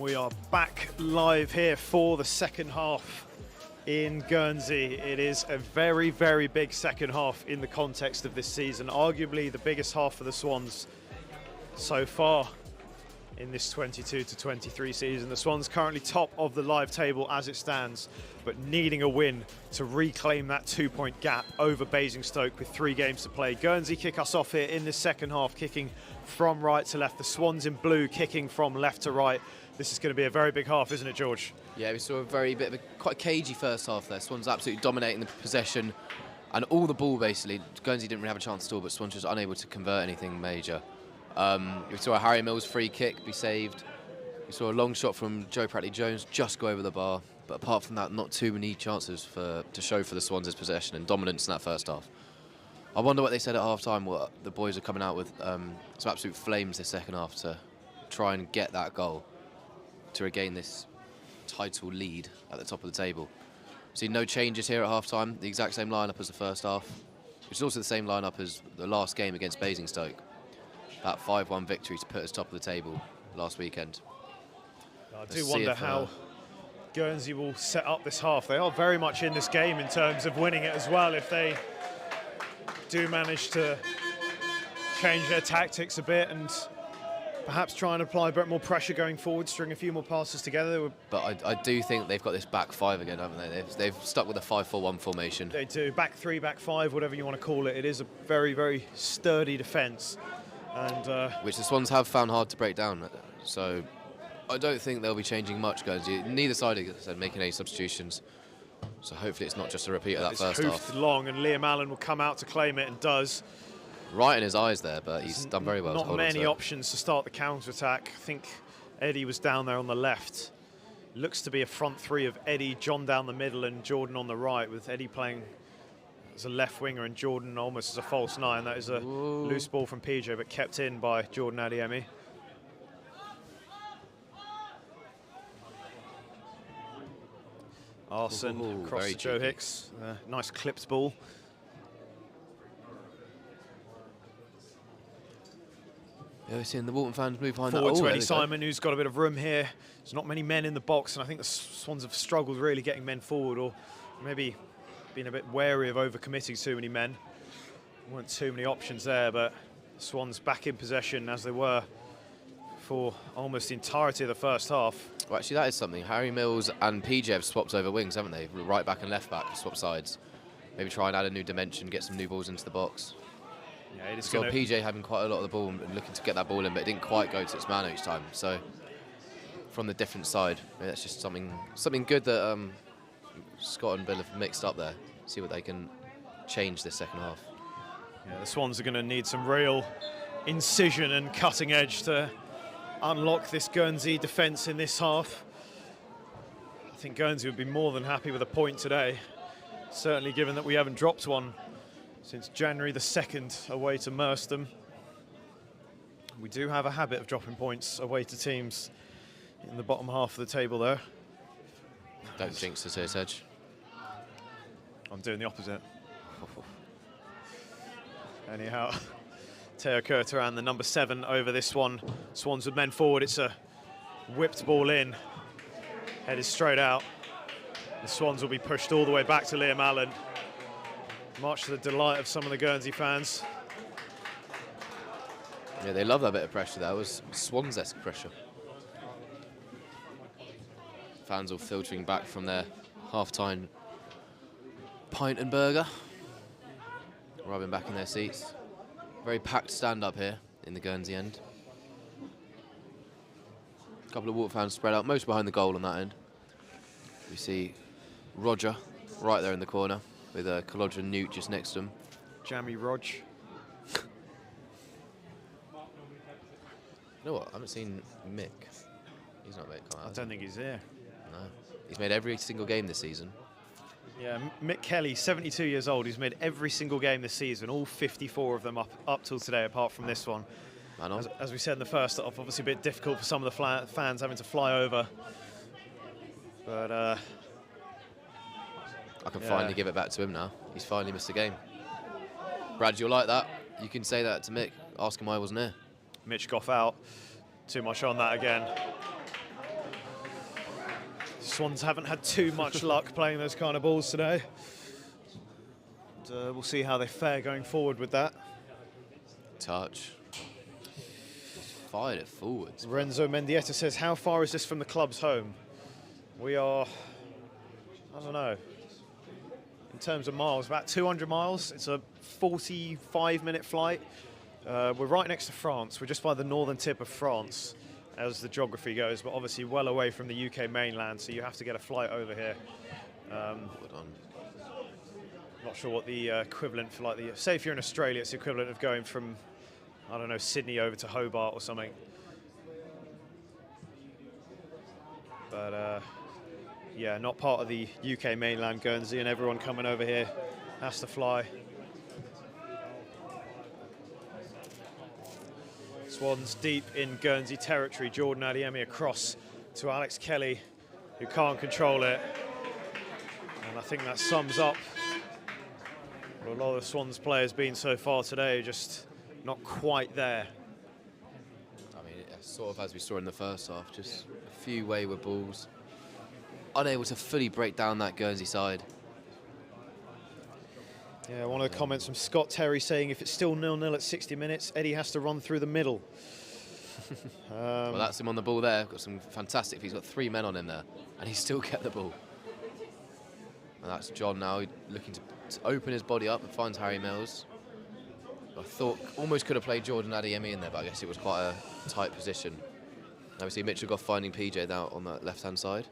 We are back live here for the second half in Guernsey. It is a very, very big second half in the context of this season. Arguably the biggest half for the Swans so far in this 22 to 23 season. The Swans currently top of the live table as it stands, but needing a win to reclaim that 2-point gap over Basingstoke with 3 games to play. Guernsey kick us off here in this second half, kicking from right to left. The Swans in blue kicking from left to right. This is going to be a very big half, isn't it, George? Yeah, we saw a very bit of a quite cagey first half there. Swans absolutely dominating the possession and all the ball, basically. Guernsey didn't really have a chance at all, but Swans was unable to convert anything major. We saw a Harry Mills free kick be saved. We saw a long shot from Joe Pratley-Jones just go over the bar. But apart from that, not too many chances to show for the Swans' possession and dominance in that first half. I wonder what they said at half-time, what the boys are coming out with some absolute flames this second half to try and get that goal to regain this title lead at the top of the table. See no changes here at half-time, the exact same lineup as the first half, which is also the same lineup as the last game against Basingstoke. That 5-1 victory to put us top of the table last weekend. I do wonder how Guernsey will set up this half. They are very much in this game in terms of winning it as well. If they do manage to change their tactics a bit and perhaps try and apply a bit more pressure going forward, string a few more passes together. But I do think they've got this back 5 again, haven't they? They've stuck with a 5-4-1 formation. They do. Back 3, back 5, whatever you want to call it. It is a very, very sturdy defence. And which the Swans have found hard to break down. So I don't think they'll be changing much, Guernsey. Neither side is making any substitutions. So hopefully it's not just a repeat of that first half. It's long, and Liam Allen will come out to claim it and does. Right in his eyes there, but he's done very well. Not many options to start the counter-attack. I think Eddie was down there on the left. Looks to be a front 3 of Eddie, John down the middle and Jordan on the right, with Eddie playing as a left winger and Jordan almost as a false 9. That is a loose ball from PJ, but kept in by Jordan Adiemi. Arson across to Joe Hicks. Nice clipped ball. Yeah, we're seeing the Walton fans move behind forward that. to Eddie Simon, who's got a bit of room here. There's not many men in the box, and I think the Swans have struggled really getting men forward, or maybe been a bit wary of overcommitting too many men. There weren't too many options there, but the Swans back in possession as they were for almost the entirety of the first half. Well, actually, that is something. Harry Mills and PJ have swapped over wings, haven't they? Right back and left back, swap sides. Maybe try and add a new dimension, get some new balls into the box. Yeah, it is so PJ having quite a lot of the ball and looking to get that ball in, but it didn't quite go to its man each time. So from the different side, maybe that's just something good that Scott and Bill have mixed up there. See what they can change this second half. Yeah, the Swans are going to need some real incision and cutting edge to unlock this Guernsey defence in this half. I think Guernsey would be more than happy with a point today. Certainly given that we haven't dropped one since January the 2nd away to Merstham. We do have a habit of dropping points away to teams in the bottom half of the table there. Don't jinx us here, Sedge. I'm doing the opposite. Anyhow, Teo Kurtaran, the number 7 over this one. Swans with men forward. It's a whipped ball in. Headed straight out. The Swans will be pushed all the way back to Liam Allen, much to the delight of some of the Guernsey fans. Yeah, they love that bit of pressure. That was Swans-esque pressure. Fans all filtering back from their half-time pint and burger, rubbing back in their seats. Very packed stand-up here in the Guernsey end. A couple of Walton fans spread out, most behind the goal on that end. We see Roger right there in the corner with Kalodra and Newt just next to him. Jammy Rog. You know what? I haven't seen Mick. He's not Mick. I don't think he's here. No. He's made every single game this season. Yeah, Mick Kelly, 72 years old. He's made every single game this season, all 54 of them up till today, apart from this one. Man on. As we said in the first half, obviously a bit difficult for some of the fans having to fly over. But I can finally give it back to him now. He's finally missed a game. Brad, you'll like that. You can say that to Mick. Ask him why I wasn't here. Mitch Goff out. Too much on that again. Swans haven't had too much luck playing those kind of balls today. And, we'll see how they fare going forward with that. Touch. Just fired it forwards. Renzo Mendieta says, how far is this from the club's home? We are, I don't know, in terms of miles, about 200 miles. It's a 45-minute flight. We're right next to France. We're just by the northern tip of France, as the geography goes, but obviously well away from the UK mainland, so you have to get a flight over here. Not sure what the equivalent for, like, say if you're in Australia, it's the equivalent of going from, I don't know, Sydney over to Hobart or something. But yeah, not part of the UK mainland, Guernsey, and everyone coming over here has to fly. Swans deep in Guernsey territory. Jordan Adiemi across to Alex Kelly, who can't control it. And I think that sums up what a lot of the Swans players been so far today, just not quite there. I mean, sort of as we saw in the first half, just a few wayward balls. Unable to fully break down that Guernsey side. Yeah, one of the comments from Scott Terry saying if it's still 0-0 at 60 minutes, Eddie has to run through the middle. Well, that's him on the ball there. Got some fantastic. He's got 3 men on him there, and he still kept the ball. And that's John now looking to open his body up and finds Harry Mills. I thought almost could have played Jordan Adiemi in there, but I guess it was quite a tight position. Now we see Mitchell Goff finding PJ now on the left-hand side.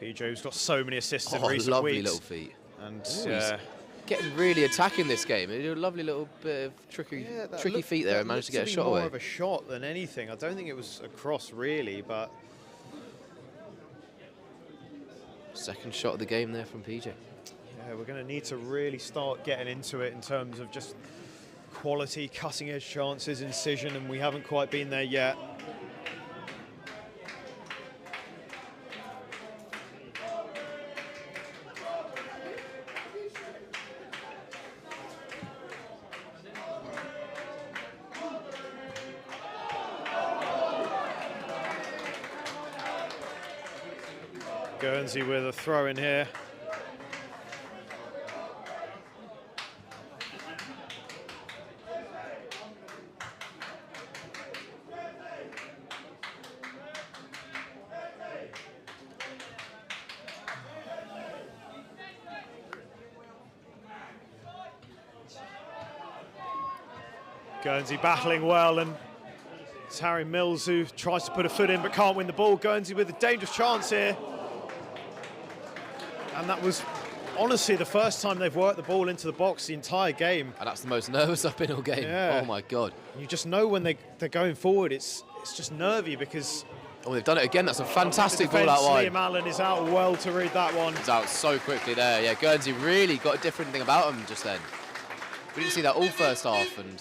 PJ's got so many assists in recent lovely weeks. little feet. And getting really attacking this game. He did a lovely little bit of tricky feet there and managed to get a shot away. More of a shot than anything. I don't think it was a cross really, but second shot of the game there from PJ. Yeah, we're going to need to really start getting into it in terms of just quality, cutting edge chances, incision, and we haven't quite been there yet. Guernsey with a throw in here. Guernsey battling well, and it's Harry Mills who tries to put a foot in but can't win the ball. Guernsey with a dangerous chance here. And that was honestly the first time they've worked the ball into the box the entire game. And that's the most nervous I've been all game. Yeah. Oh my God. You just know when they're going forward, it's just nervy because Oh, they've done it again. That's a fantastic ball Defence, out wide. Liam Allen is out well to read that one. It's out so quickly there. Yeah, Guernsey really got a different thing about them just then. We didn't see that all first half, and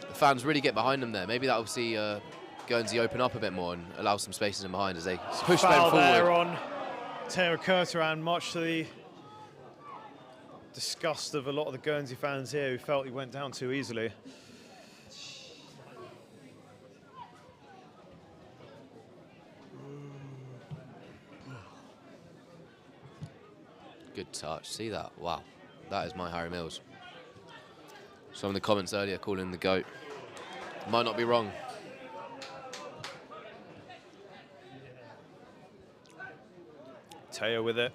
the fans really get behind them there. Maybe that will see Guernsey open up a bit more and allow some spaces in behind as they push them Foul forward. there on Teo Kurtaran, much to the disgust of a lot of the Guernsey fans here who felt he went down too easily. Good touch. See that? Wow. That is my Harry Mills. Some of the comments earlier calling him the GOAT. Might not be wrong. Teo with it.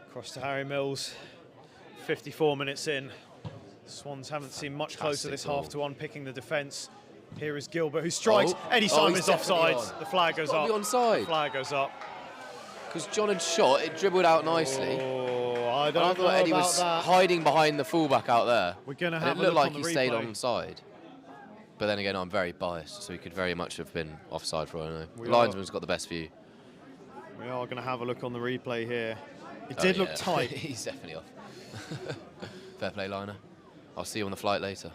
Across to Harry Mills. 54 minutes in. Swans haven't seen much closer this half to unpicking the defence. Here is Gilbert who strikes. Eddie Simon's offside. The flag goes up. Onside. The flag goes up. Because John had shot, it dribbled out nicely. Oh, I don't know thought Eddie about was that. hiding behind the fullback out there. We're going to And have it a looked look like on the he stayed replay. onside. But then again, I'm very biased, so he could very much have been offside for all I know. We The linesman's got the best view. We are going to have a look on the replay here. It did look tight. He's definitely off. Fair play, liner. I'll see you on the flight later.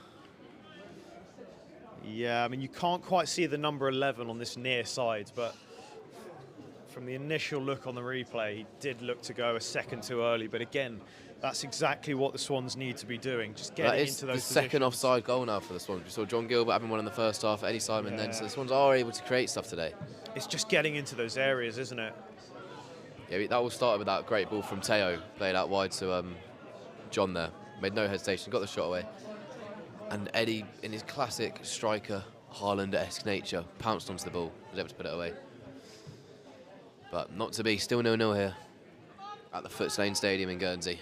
Yeah, I mean, you can't quite see the number 11 on this near side, but from the initial look on the replay, he did look to go a second too early. But again, that's exactly what the Swans need to be doing, just getting into those That is positions. the second offside goal now for the Swans. We saw John Gilbert having one in the first half, Eddie Simon then, so the Swans are able to create stuff today. It's just getting into those areas, isn't it? Yeah, that all started with that great ball from Teo, played out wide to John there. Made no hesitation, got the shot away. And Eddie, in his classic striker, Haaland-esque nature, pounced onto the ball, was able to put it away. But not to be, still 0-0 here at the Foots Lane Stadium in Guernsey.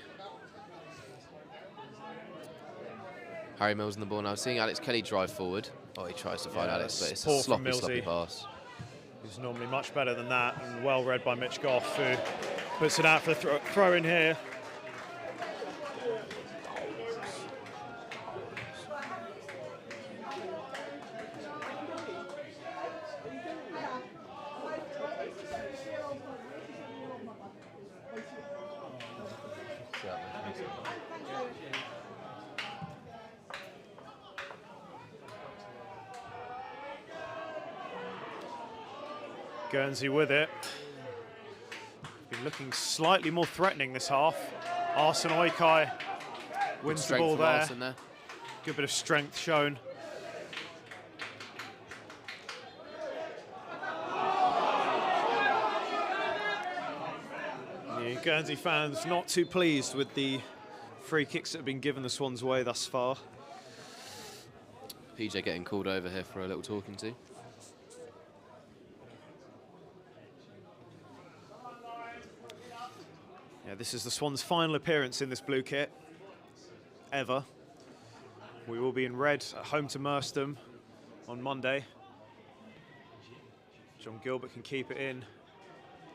Harry Mills on the ball now, seeing Alex Kelly drive forward. Oh, he tries to find Alex, but it's a sloppy pass. He's normally much better than that, and well read by Mitch Goff, who puts it out for the throw in here. Guernsey with it. Been looking slightly more threatening this half. Arsene Oikei wins the ball there. Good bit of strength shown. The Guernsey fans not too pleased with the free kicks that have been given the Swans' way thus far. PJ getting called over here for a little talking to. Yeah, this is the Swans' final appearance in this blue kit, ever. We will be in red at home to Merstham on Monday. John Gilbert can keep it in.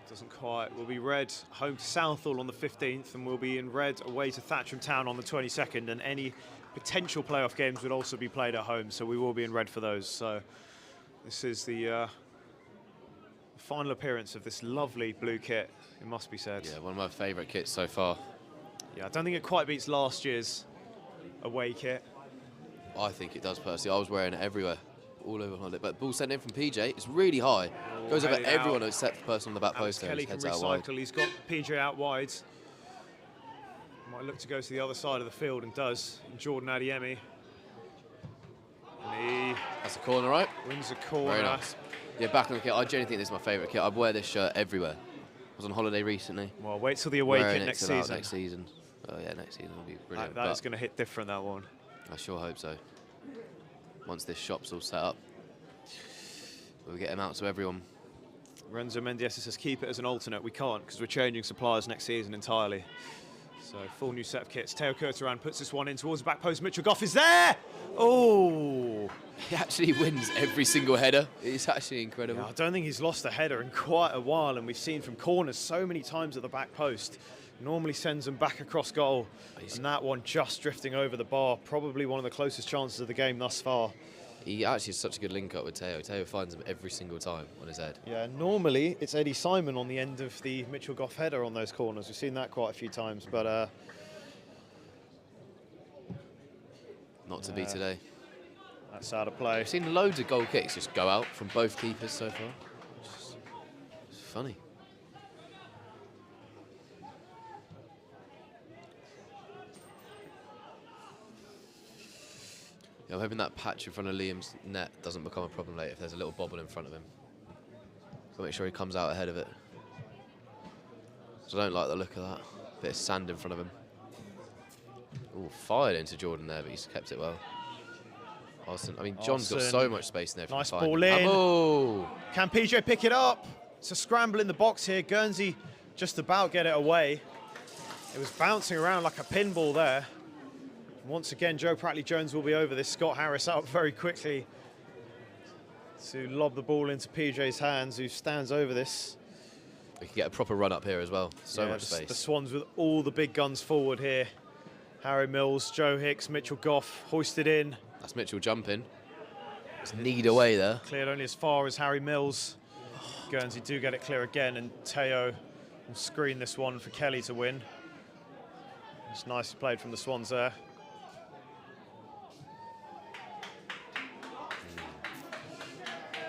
Doesn't quite. We'll be red home to Southall on the 15th, and we'll be in red away to Thatcham Town on the 22nd, and any potential playoff games would also be played at home, so we will be in red for those. So this is the final appearance of this lovely blue kit, it must be said. Yeah, one of my favourite kits so far. Yeah, I don't think it quite beats last year's away kit. I think it does personally. I was wearing it everywhere, all over holiday. But ball sent in from PJ, it's really high. Goes over everyone except the person on the back post there. Kelly can recycle, he's got PJ out wide. Might look to go to the other side of the field and does. Jordan Adiemi. And he That's a corner, right? wins a corner. Very nice. Yeah, back on the kit. I genuinely think this is my favourite kit. I'd wear this shirt everywhere. I was on holiday recently. Well, wait till the away Wearing kit it next till season. next season. Oh yeah, next season will be brilliant. That is going to hit different, that one. I sure hope so. Once this shop's all set up, we'll get them out to everyone. Renzo Mendes says keep it as an alternate. We can't because we're changing suppliers next season entirely. So full new set of kits. Teo Kurtaran puts this one in towards the back post. Mitchell Goff is there. Oh, He actually wins every single header. It's actually incredible. yeah, I don't think he's lost a header in quite a while, and we've seen from corners so many times at the back post. Normally sends them back across goal, and that one just drifting over the bar. Probably one of the closest chances of the game thus far. He actually has such a good link up with Teo. Teo finds him every single time on his head. Yeah, normally it's Eddie Simon on the end of the Mitchell Goff header on those corners. We've seen that quite a few times, but not to be today. That's out of play. I've seen loads of goal kicks just go out from both keepers so far. It's funny. Yeah, I'm hoping that patch in front of Liam's net doesn't become a problem later if there's a little bobble in front of him. So make sure he comes out ahead of it. So I don't like the look of that. Bit of sand in front of him. Ooh, fired into Jordan there, but he's kept it well. Austin, I mean, John's got so much space in there. Nice ball in. Oh. Can PJ pick it up? It's a scramble in the box here. Guernsey just about get it away. It was bouncing around like a pinball there. Once again, Joe Pratley-Jones will be over this. Scott Harris up very quickly to lob the ball into PJ's hands, who stands over this. We can get a proper run up here as well. So much space. The Swans with all the big guns forward here. Harry Mills, Joe Hicks, Mitchell Goff hoisted in. That's Mitchell jumping. It's kneed away there. Cleared only as far as Harry Mills. Guernsey do get it clear again, and Teo will screen this one for Kelly to win. It's nicely played from the Swans there.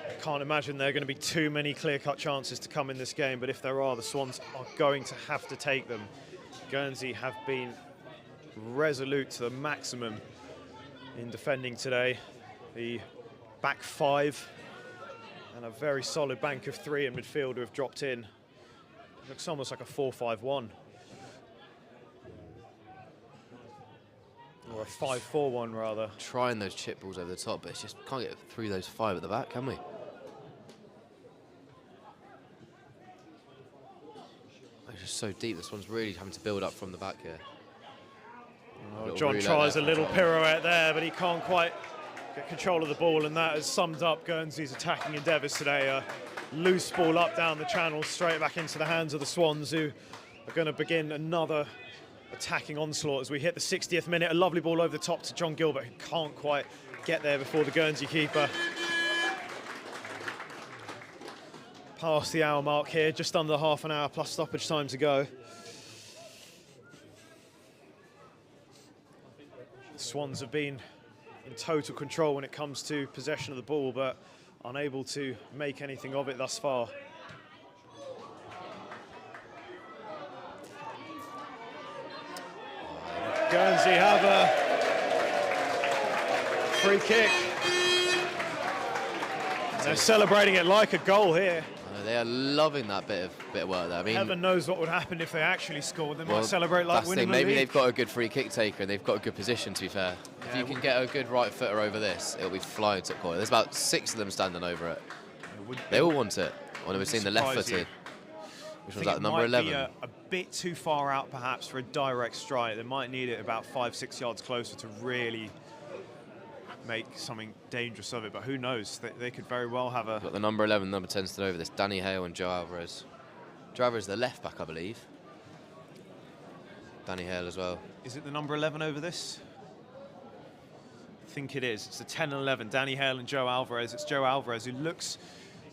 I can't imagine there are going to be too many clear-cut chances to come in this game, but if there are, the Swans are going to have to take them. Guernsey have been resolute to the maximum in defending today. The back five and a very solid bank of three in midfield who have dropped in. Looks almost like a 4-5-1. Or a 5-4-1 rather. Trying those chip balls over the top, but it's just can't get through those five at the back, can we? It's just so deep. This one's really having to build up from the back here. Oh, John tries a little pirouette there, but he can't quite get control of the ball, and that has summed up Guernsey's attacking endeavours today. A loose ball up down the channel, straight back into the hands of the Swans, who are going to begin another attacking onslaught as we hit the 60th minute. A lovely ball over the top to John Gilbert, who can't quite get there before the Guernsey keeper. Past the hour mark here, just under half an hour plus stoppage time to go. The Swans have been in total control when it comes to possession of the ball, but unable to make anything of it thus far. Guernsey have a free kick. They're celebrating it like a goal here. They are loving that bit of work there. I mean, heaven knows what would happen if they actually scored. They might celebrate like winning the league. Maybe they've got a good free kick taker and they've got a good position, to be fair. Yeah, if you can get a good right footer over this, it'll be flying to the corner. There's about 6 of them standing over it. They all want it. When we've seen the left footed. Which was like number 11. Be a bit too far out perhaps for a direct strike. They might need it about 5-6 yards closer to really make something dangerous of it, but who knows? They could very well have a... Got the number 11, number 10 stood over this. Danny Hale and Joe Alvarez. Joe Alvarez, the left back, I believe. Danny Hale as well. Is it the number 11 over this? I think it is. It's the 10 and 11. Danny Hale and Joe Alvarez. It's Joe Alvarez who looks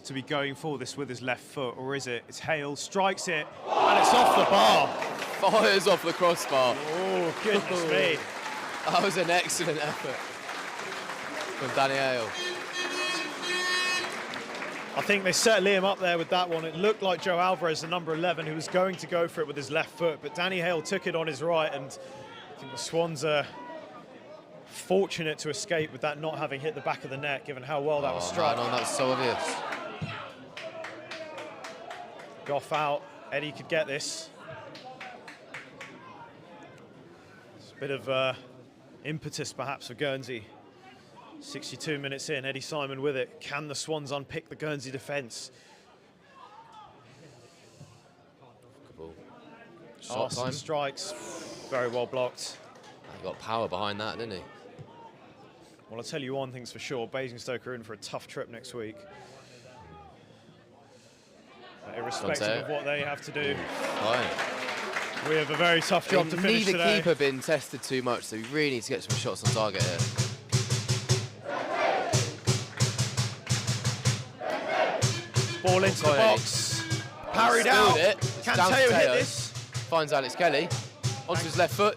to be going for this with his left foot, or is it? It's Hale, strikes it, and it's off the bar. Fires off the crossbar. Oh, goodness me. That was an excellent effort from Danny Hale. I think they set Liam up there with that one. It looked like Joe Alvarez, the number 11, who was going to go for it with his left foot, but Danny Hale took it on his right, and I think the Swans are fortunate to escape with that not having hit the back of the net, given how well that was struck. No, that was so obvious. Goff out. Eddie could get this. It's a bit of impetus, perhaps, for Guernsey. 62 minutes in, Eddie Simon with it. Can the Swans unpick the Guernsey defence? Good ball. Shot time. Strikes. Very well blocked. He got power behind that, didn't he? Well, I'll tell you one thing's for sure. Basingstoke are in for a tough trip next week. Irrespective of what they have to do. Fine. We have a very tough job to finish today. Neither keeper been tested too much, so we really need to get some shots on target here. Ball into the box. Parried out. Can Teo hit this? Finds Alex Kelly. Onto his left foot.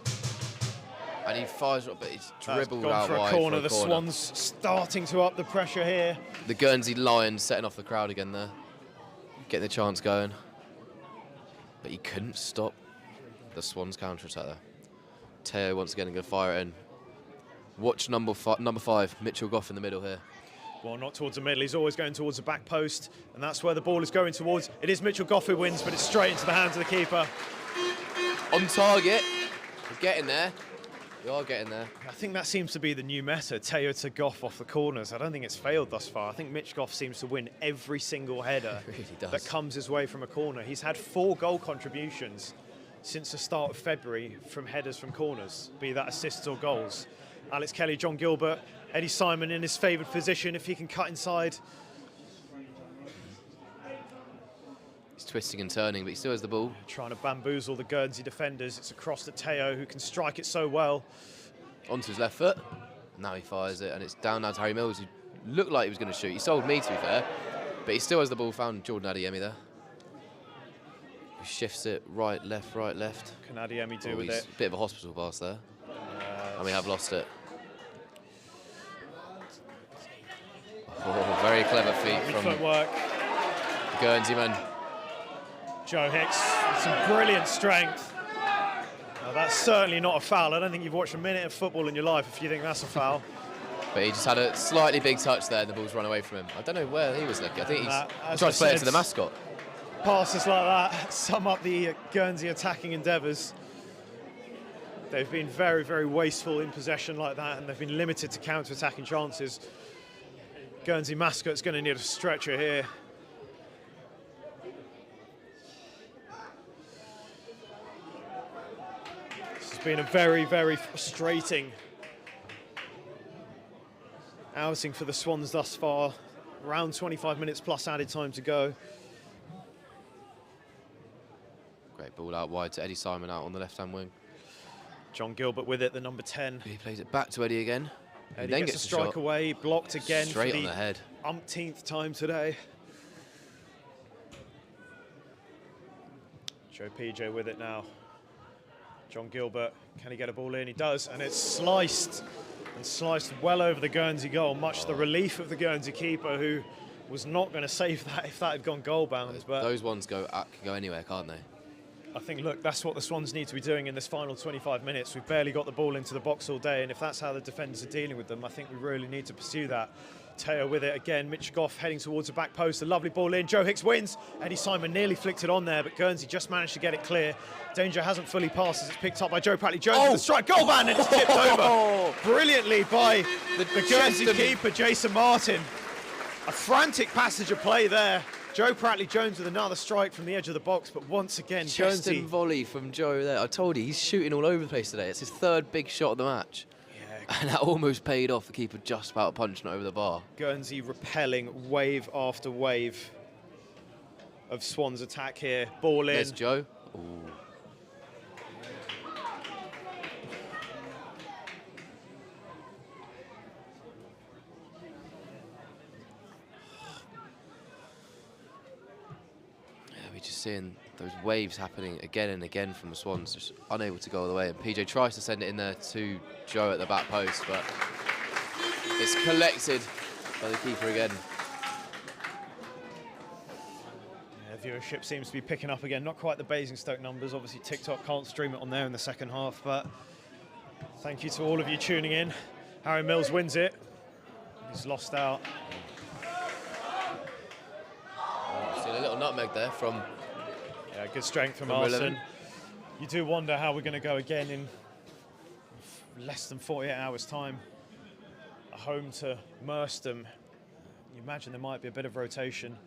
And he fires up, but he's dribbled out wide for a corner. The Swans starting to up the pressure here. The Guernsey Lions setting off the crowd again there. Getting the chance going. But he couldn't stop the Swans counter-attack there. Teo once again going to fire it in. Watch number five, Mitchell Goff in the middle here. Well, not towards the middle. He's always going towards the back post, and that's where the ball is going towards. It is Mitchell Goff who wins, but it's straight into the hands of the keeper. On target. We're getting there. We are getting there. I think that seems to be the new meta, Teo to Goff off the corners. I don't think it's failed thus far. I think Mitch Goff seems to win every single header that comes his way from a corner. He's had 4 goal contributions since the start of February from headers from corners, be that assists or goals. Alex Kelly, John Gilbert, Eddie Simon in his favoured position if he can cut inside. He's twisting and turning, but he still has the ball. Trying to bamboozle the Guernsey defenders. It's across to Teo, who can strike it so well. Onto his left foot. Now he fires it, and it's down now to Harry Mills, who looked like he was going to shoot. He sold me, to be fair, but he still has the ball. Found Jordan Adeyemi there. He shifts it right, left, right, left. Can Adeyemi do with it? A bit of a hospital pass there. And we have lost it. Oh, very clever feat from footwork. The Guernsey man. Joe Hicks with some brilliant strength. Now, that's certainly not a foul. I don't think you've watched a minute of football in your life if you think that's a foul. But he just had a slightly big touch there and the ball's run away from him. I don't know where he was looking. I think he's trying to play it to the mascot. Passes like that sum up the Guernsey attacking endeavours. They've been very, very wasteful in possession like that, and they've been limited to counter-attacking chances. Guernsey mascot's going to need a stretcher here. This has been a very, very frustrating outing for the Swans thus far. Around 25 minutes plus added time to go. Great ball out wide to Eddie Simon out on the left-hand wing. John Gilbert with it, the number 10. He plays it back to Eddie again. Eddie then gets a strike away, blocked again straight for on the head. Umpteenth time today. Joe PJ with it now. John Gilbert, can he get a ball in? He does, and it's sliced, and sliced well over the Guernsey goal, much to the relief of the Guernsey keeper, who was not going to save that if that had gone goal bound. But those ones can go anywhere, can't they? I think, look, that's what the Swans need to be doing in this final 25 minutes. We've barely got the ball into the box all day, and if that's how the defenders are dealing with them, I think we really need to pursue that. Teo with it again, Mitch Goff heading towards the back post, a lovely ball in, Joe Hicks wins. Eddie Simon nearly flicked it on there, but Guernsey just managed to get it clear. Danger hasn't fully passed as it's picked up by Joe Pratley-Jones with the strike, goal ban, and it's tipped over brilliantly by the Guernsey keeper, Jason Martin. A frantic passage of play there. Joe Pratley-Jones with another strike from the edge of the box, but once again, Guernsey. Volley from Joe there. I told you, he's shooting all over the place today. It's his 3rd big shot of the match. Yeah. And that almost paid off. The keeper just about punching it over the bar. Guernsey repelling wave after wave of Swans attack here. Ball in. There's Joe. Ooh. Just seeing those waves happening again and again from the Swans, just unable to go all the way. And PJ tries to send it in there to Joe at the back post, but it's collected by the keeper again. Yeah, viewership seems to be picking up again. Not quite the Basingstoke numbers. Obviously, TikTok can't stream it on there in the second half, but thank you to all of you tuning in. Harry Mills wins it. He's lost out. A little nutmeg there from... Yeah, good strength from Arsene. You do wonder how we're going to go again in less than 48 hours' time. A home to Merstham. You imagine there might be a bit of rotation.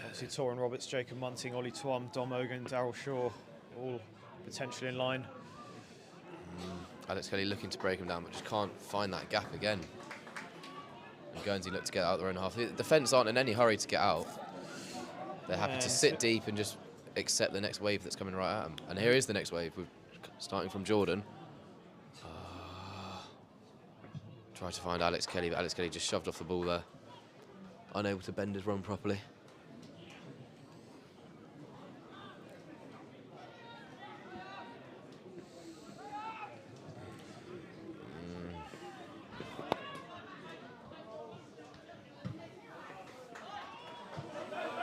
Obviously, Torin Roberts, Jacob Munting, Ollie Twum, Dom Ogan, Daryl Shaw, all potentially in line. Alex Kelly looking to break him down, but just can't find that gap again. And Guernsey look to get out their own half. The defence aren't in any hurry to get out. They're happy to sit deep and just accept the next wave that's coming right at them. And here is the next wave, starting from Jordan. Try to find Alex Kelly, but Alex Kelly just shoved off the ball there. Unable to bend his run properly.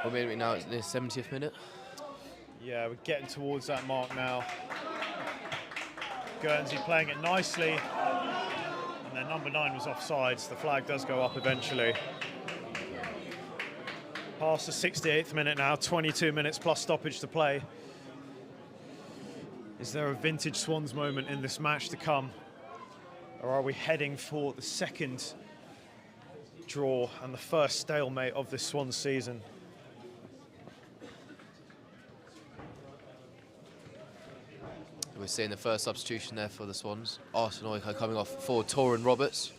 What minute now? It's the 70th minute. Yeah, we're getting towards that mark now. Guernsey playing it nicely. And then number 9 was offsides. The flag does go up eventually. Past the 68th minute now, 22 minutes plus stoppage to play. Is there a vintage Swans moment in this match to come? Or are we heading for the second draw and the first stalemate of this Swans season? We're seeing the first substitution there for the Swans. Arsenal coming off for Torin Roberts.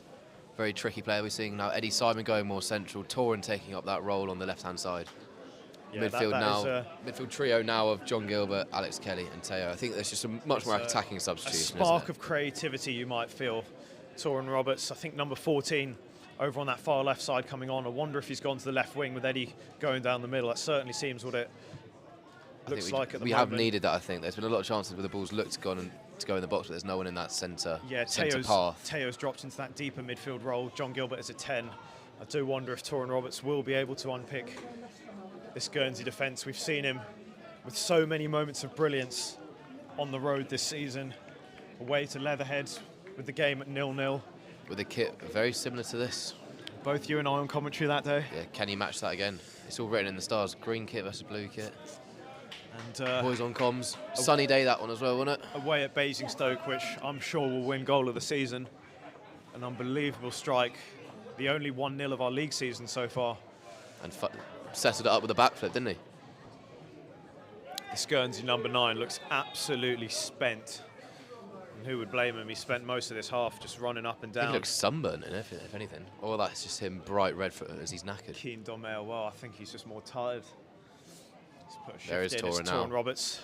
Very tricky player. We're seeing now Eddie Simon going more central. Torin taking up that role on the left-hand side. Yeah, midfield trio now of John Gilbert, Alex Kelly and Teo. I think there's just a much more attacking substitution. A spark of creativity, you might feel. Torin Roberts, I think number 14 over on that far left side coming on. I wonder if he's gone to the left wing with Eddie going down the middle. That certainly seems what it looks like at the moment. We have needed that, I think. There's been a lot of chances where the ball's looked to go in the box, but there's no one in that centre path. Teo's dropped into that deeper midfield role. John Gilbert is a 10. I do wonder if Torin Roberts will be able to unpick this Guernsey defence. We've seen him with so many moments of brilliance on the road this season. Away to Leatherhead with the game at 0-0. With a kit very similar to this. Both you and I on commentary that day. Yeah, can he match that again? It's all written in the stars. Green kit versus blue kit. And boys on comms. Sunny day that one as well, wasn't it? Away at Basingstoke, which I'm sure will win goal of the season. An unbelievable strike. The only 1-0 of our league season so far. And settled it up with a backflip, didn't he? This Guernsey number 9 looks absolutely spent. And who would blame him? He spent most of this half just running up and down. He looks sunburned, if anything. Or that's just him bright red as he's knackered. Keen Domel, well, I think he's just more tired. He's put a shift there is in. Torin now. Roberts,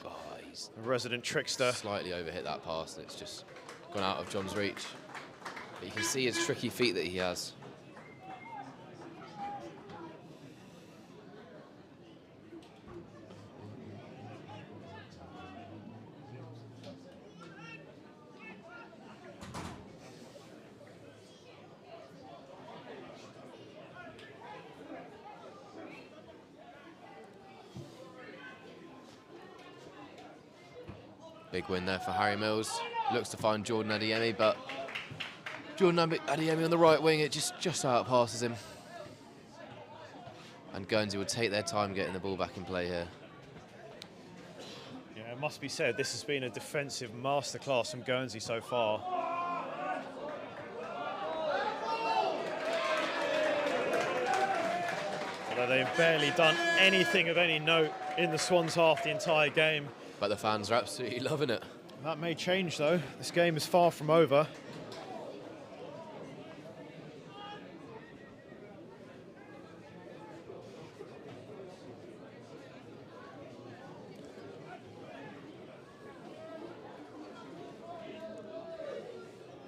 he's a resident trickster. Slightly overhit that pass and it's just gone out of John's reach. But you can see his tricky feet that he has. Big win there for Harry Mills. Looks to find Jordan Adeyemi, but Jordan Adeyemi on the right wing, it just outpasses him. And Guernsey will take their time getting the ball back in play here. Yeah, it must be said, this has been a defensive masterclass from Guernsey so far. Although they've barely done anything of any note in the Swans half the entire game. But the fans are absolutely loving it. That may change though. This game is far from over.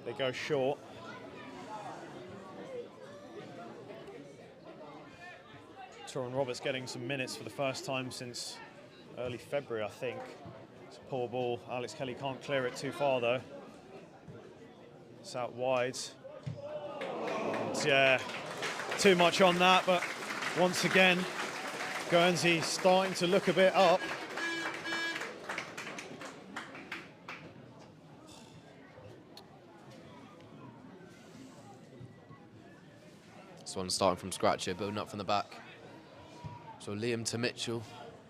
They go short. Torin Roberts getting some minutes for the first time since early February, I think. It's a poor ball. Alex Kelly can't clear it too far, though. It's out wide. And, yeah, too much on that, but once again, Guernsey starting to look a bit up. This one's starting from scratch here, building up from the back. So Liam to Mitchell,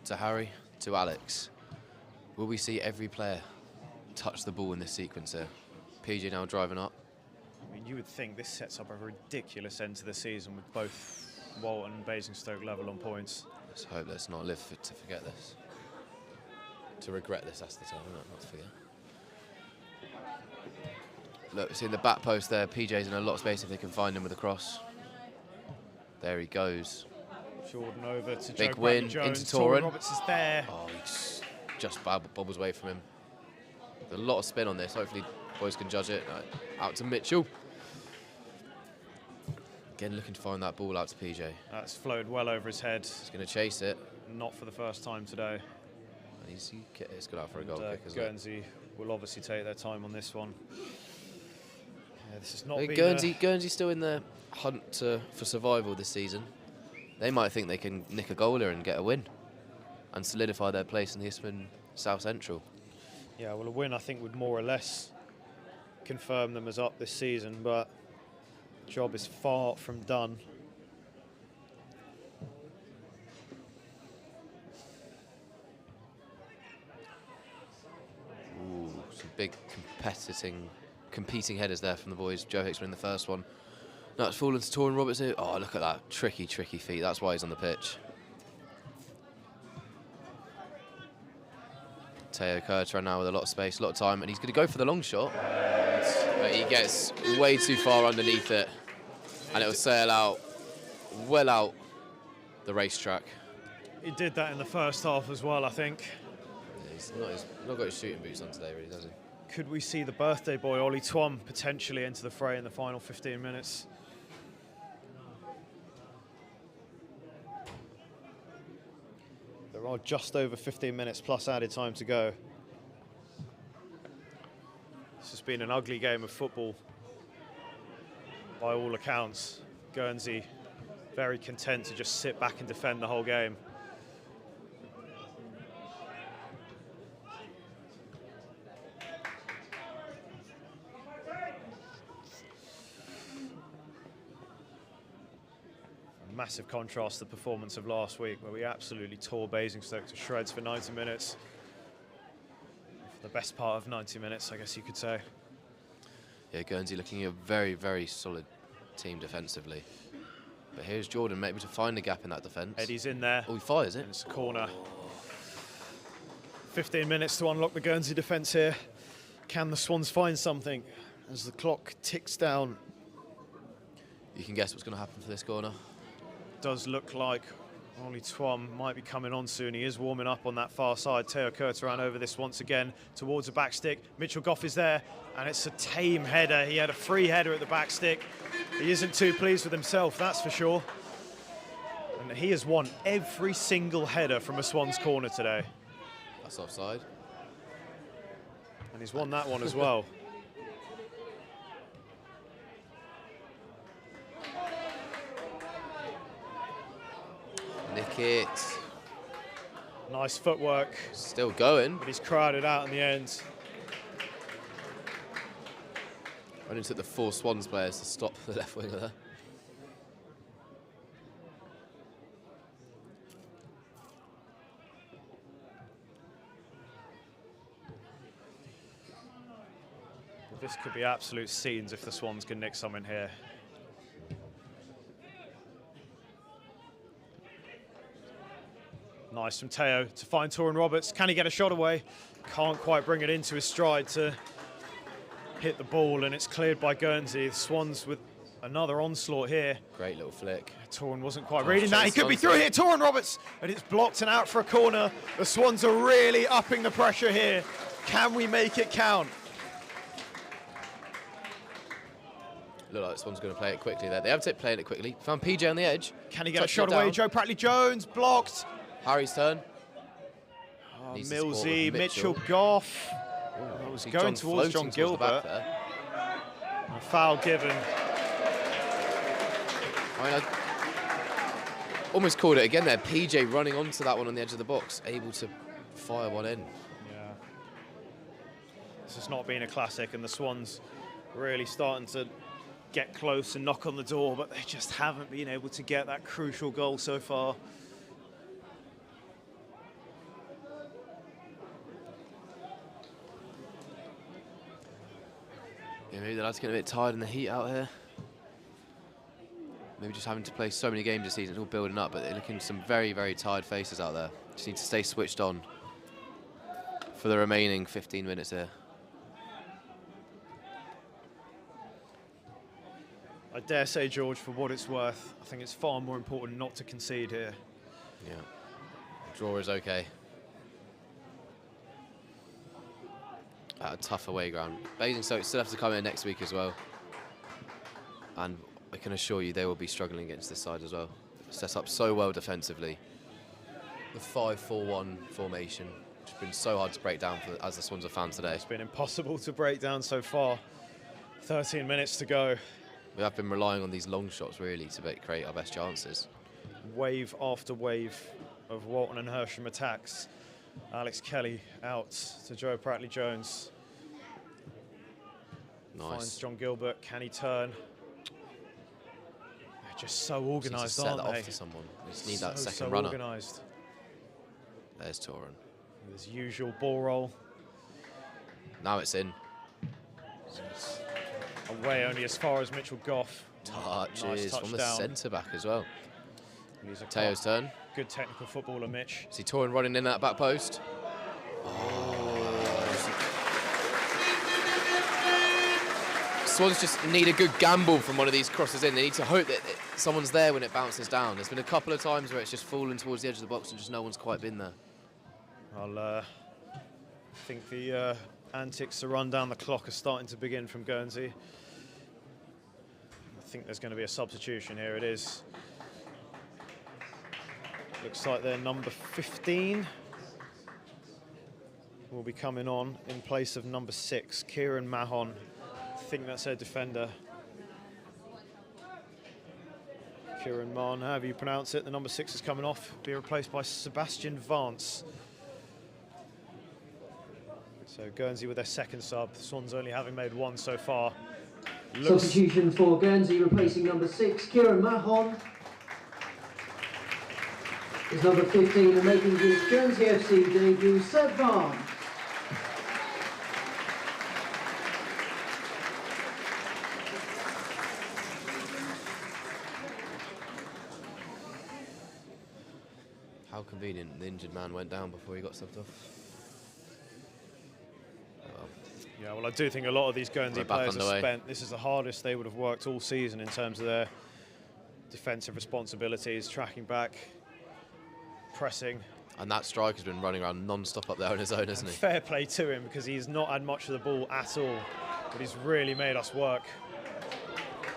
to Harry, to Alex. Will we see every player touch the ball in this sequence here? PJ now driving up. I mean, you would think this sets up a ridiculous end to the season with both Walton and Basingstoke level on points. Let's hope let's not live to forget this. To regret this, that's the time, not to forget. Look, we're seeing the back post there. PJ's in a lot of space if they can find him with a cross. There he goes. Jordan over to Big Joe win Jones. into Torin. Roberts is there. Oh, he just bobbles away from him. There's a lot of spin on this. Hopefully, boys can judge it. Out to Mitchell. Again, looking to find that ball out to PJ. That's flowed well over his head. He's going to chase it. Not for the first time today. And it's good out for a goal kick as well. Guernsey will obviously take their time on this one. Yeah, this is not Guernsey's still in the hunt for survival this season. they might think they can nick a goal here and get a win and solidify their place in the Eastman South Central. Yeah, well, a win I think would more or less confirm them as up this season, but the job is far from done. Ooh, some big competing headers there from the boys. Joe Hicks winning the first one. Now it's fallen to Torin Roberts here. Oh, look at that. Tricky feet. That's why he's on the pitch. Teo Curtin now with a lot of space, a lot of time, and he's going to go for the long shot. But he gets way too far underneath it, and it will sail out, well out the racetrack. He did that in the first half as well, I think. He's not got his shooting boots on today, really, does he? Could we see the birthday boy, Ollie Twum, potentially enter the fray in the final 15 minutes? There are just over 15 minutes plus added time to go. This has been an ugly game of football by all accounts. Guernsey very content to just sit back and defend the whole game. Massive contrast to the performance of last week, where we absolutely tore Basingstoke to shreds for 90 minutes. For the best part of 90 minutes, I guess you could say. Yeah, Guernsey looking a very, very solid team defensively. But here's Jordan, maybe to find a gap in that defence. Eddie's in there. Oh, he fires it. And it's a corner. 15 minutes to unlock the Guernsey defence here. Can the Swans find something as the clock ticks down? You can guess what's going to happen for this corner. Does look like Ollie Twum might be coming on soon. He is warming up on that far side. Teo Curtin ran over this once again towards the back stick. Mitchell Goff is there, and it's a tame header. He had a free header at the back stick. He isn't too pleased with himself, that's for sure. And he has won every single header from a Swans corner today. That's offside. And he's won that one as well. Nick it. Nice footwork. Still going. But he's crowded out in the end. Only took the 4 Swans players to stop the left winger there. But this could be absolute scenes if the Swans can nick something here. Nice from Teo to find Torin Roberts. Can he get a shot away? Can't quite bring it into his stride to hit the ball, and it's cleared by Guernsey. The Swans with another onslaught here. Great little flick. Torin wasn't quite reading that. He could be through here. Torin Roberts, and it's blocked and out for a corner. The Swans are really upping the pressure here. Can we make it count? Look like this one's going to play it quickly there. They have to play it quickly. Found PJ on the edge. Can he get a shot away? Joe Pratley-Jones blocked. Harry's turn. Oh, Millsy, Mitchell Goff. It was going towards John Gilbert. A foul given. I mean, I almost called it again there. PJ running onto that one on the edge of the box, able to fire one in. Yeah. This has not been a classic, and the Swans really starting to get close and knock on the door, but they just haven't been able to get that crucial goal so far. Yeah, maybe the lads getting a bit tired in the heat out here. Maybe just having to play so many games this season, it's all building up, but they're looking some very, very tired faces out there. Just need to stay switched on for the remaining 15 minutes here. I dare say, George, for what it's worth, I think it's far more important not to concede here. Yeah, draw is okay. At a tough away ground. Basingstoke still have to come in next week as well. And I can assure you they will be struggling against this side as well. Set up so well defensively. The 5-4-1 formation, which has been so hard to break down for, as the Swans have found today. It's been impossible to break down so far. 13 minutes to go. We have been relying on these long shots really to create our best chances. wave after wave of Walton and Hersham attacks. Alex Kelly out to Joe Pratley-Jones. Nice. Finds John Gilbert. Can he turn? They're just so organised, aren't they? Set that off to someone. You just need that second runner. Organised. There's Toran. His usual ball roll. Now it's in. Away only as far as Mitchell Goff. Touches nice from the touchdown. centre back as well. Teo's turn. Good technical footballer, Mitch. See Toran running in that back post. Swans just need a good gamble from one of these crosses in. They need to hope that someone's there when it bounces down. There's been a couple of times where it's just fallen towards the edge of the box and just no one's quite been there. I think the antics to run down the clock are starting to begin from Guernsey. I think there's going to be a substitution here. It is. Looks like their number 15 will be coming on in place of number 6, Kieran Mahon. I think that's their defender. Kieran Mahon, however you pronounce it, the number 6 is coming off, be replaced by Sebastian Vance. So Guernsey with their second sub, Swans only having made one so far. Substitution for Guernsey, replacing number 6, Kieran Mahon. Is number 15 and making his Guernsey FC debut, Seb Vance. How convenient the injured man went down before he got subbed off. Yeah, well, I do think a lot of these Guernsey players are spent. This is the hardest they would have worked all season in terms of their defensive responsibilities, tracking back, pressing. And that striker's been running around non-stop up there on his own, hasn't he? Fair play to him, because he's not had much of the ball at all, but he's really made us work.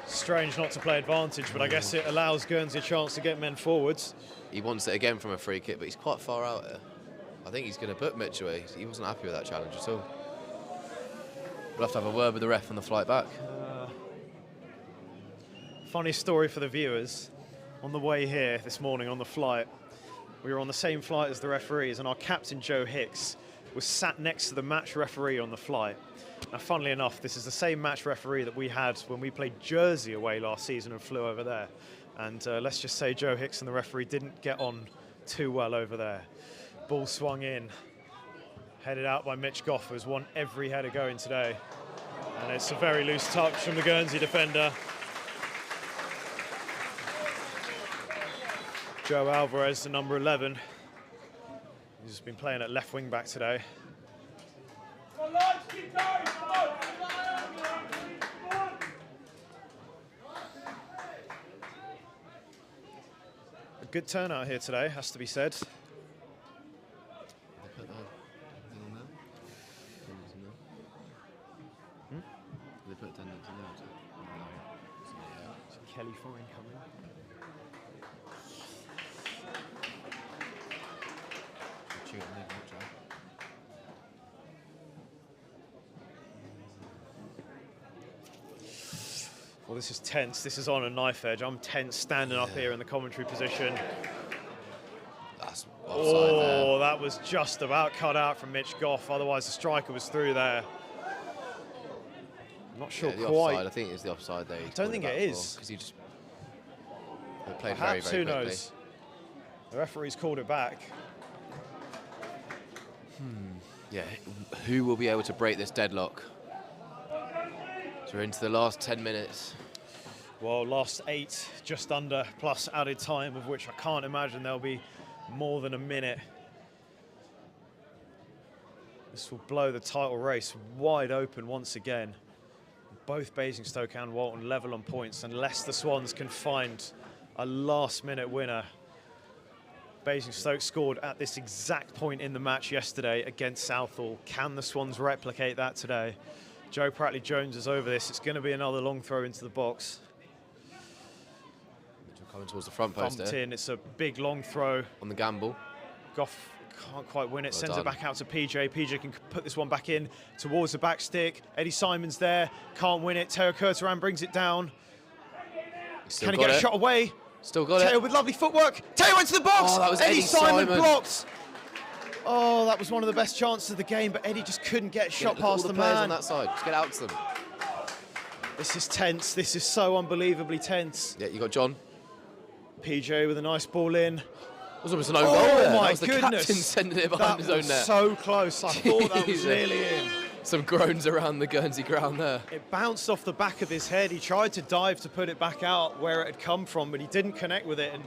Strange not to play advantage, but I guess it allows Guernsey a chance to get men forwards. He wants it again from a free kick, but he's quite far out here. I think he's going to put Mitchell away. He wasn't happy with that challenge at all. We'll have to have a word with the ref on the flight back. Funny story for the viewers. On the way here this morning on the flight, we were on the same flight as the referees, and our captain, Joe Hicks, was sat next to the match referee on the flight. Now, funnily enough, this is the same match referee that we had when we played Jersey away last season and flew over there. And let's just say Joe Hicks and the referee didn't get on too well over there. Ball swung in, headed out by Mitch Goff, who's won every header going today. And it's a very loose touch from the Guernsey defender. Joe Alvarez, the number 11. He's been playing at left wing back today. A good turnout here today, has to be said. Kelly Fine coming. Well, this is tense. This is on a knife edge. I'm tense standing up here in the commentary position. That's offside there. That was just about cut out from Mitch Goff. Otherwise, the striker was through there. I'm not sure the quite. Offside. I think it's the offside there. I don't think it is. Because he just played Perhaps, very, very who quickly. knows? The referee's called it back. Yeah, who will be able to break this deadlock? So we're into the last 10 minutes. Well, last 8, just under, plus added time, of which I can't imagine there'll be more than a minute. This will blow the title race wide open once again. Both Basingstoke and Walton level on points, unless the Swans can find a last-minute winner. Basingstoke scored at this exact point in the match yesterday against Southall. Can the Swans replicate that today? Joe Pratley-Jones is over this. It's going to be another long throw into the box. Coming towards the front post Bumped there. in. It's a big long throw. On the gamble. Goff can't quite win it. Well Sends done. it back out to PJ. PJ can put this one back in towards the back stick. Eddie Simon's there. Can't win it. Teo Kurtaran brings it down. He's still Can he got get a it. shot away? Still got Teo it. with lovely footwork. Teo into the box. Oh, that was Eddie Eddie Simon Simon. blocked. Oh, that was one of the best chances of the game, but Eddie just couldn't get a shot Look at all past the players man. on that side. Just get out to them. This is tense. This is so unbelievably tense. Yeah, you got John. PJ with a nice ball in. It was almost an own goal Oh there. my That was the goodness. captain sending it That behind his own was net. so close. I thought that was Jesus. nearly in. Some groans around the Guernsey ground there. It bounced off the back of his head. He tried to dive to put it back out where it had come from, but he didn't connect with it. And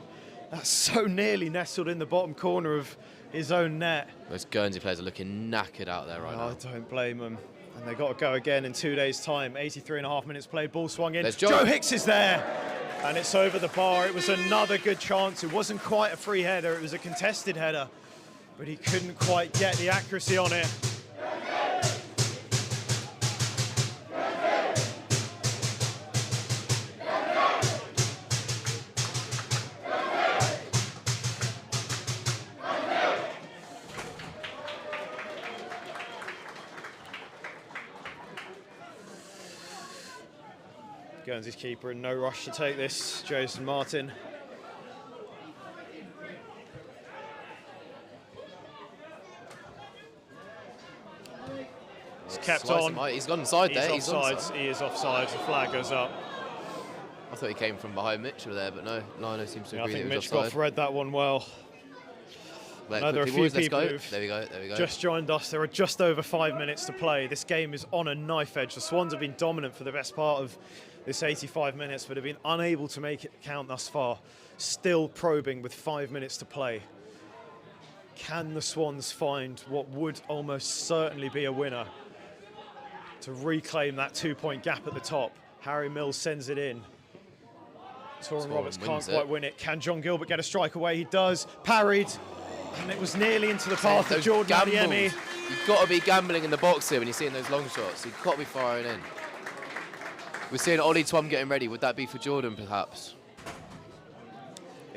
that's so nearly nestled in the bottom corner of his own net. Those Guernsey players are looking knackered out there right now. I don't blame them. And they've got to go again in 2 days' time. 83.5 minutes played, ball swung in. There's Joe Hicks is there. And it's over the bar. It was another good chance. It wasn't quite a free header. It was a contested header. But he couldn't quite get the accuracy on it. Guernsey's keeper in no rush to take this, Jason Martin. He's kept on. He's gone inside there. He's offside. He is offside. The flag goes up. I thought he came from behind Mitchell there, but no. Lino seems to I agree think that he was Mitch offside. Goff read that one well. Right, There are a quickly, few boys, let's people go. who've There we go. There we go. just joined us. There are just over 5 minutes to play. This game is on a knife edge. The Swans have been dominant for the best part of this 85 minutes, but have been unable to make it count thus far. Still probing with 5 minutes to play. Can the Swans find what would almost certainly be a winner to reclaim that 2-point gap at the top? Harry Mills sends it in. Torin Roberts can't quite win it. Can John Gilbert get a strike away? He does. Parried. And it was nearly into the path of Jordan Adeyemi. You've got to be gambling in the box here when you're seeing those long shots. You've got to be firing in. We're seeing Ollie Twum getting ready. Would that be for Jordan, perhaps?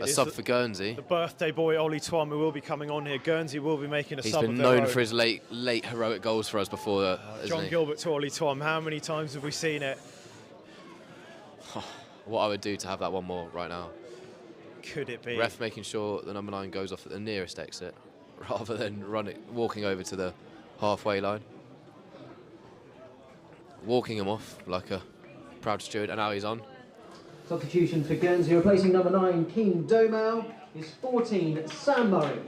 A sub for Guernsey. The birthday boy, Ollie Twum, who will be coming on here. Guernsey will be making a sub of their own. He's been known for his late heroic goals for us before, John Gilbert to Ollie Twum. How many times have we seen it? What I would do to have that one more right now. Could it be? Ref making sure the number 9 goes off at the nearest exit rather than walking over to the halfway line. Walking him off like a proud steward, and now he's on. Substitution for Guernsey, replacing number 9, Keane Domau, is 14, Sam Murray.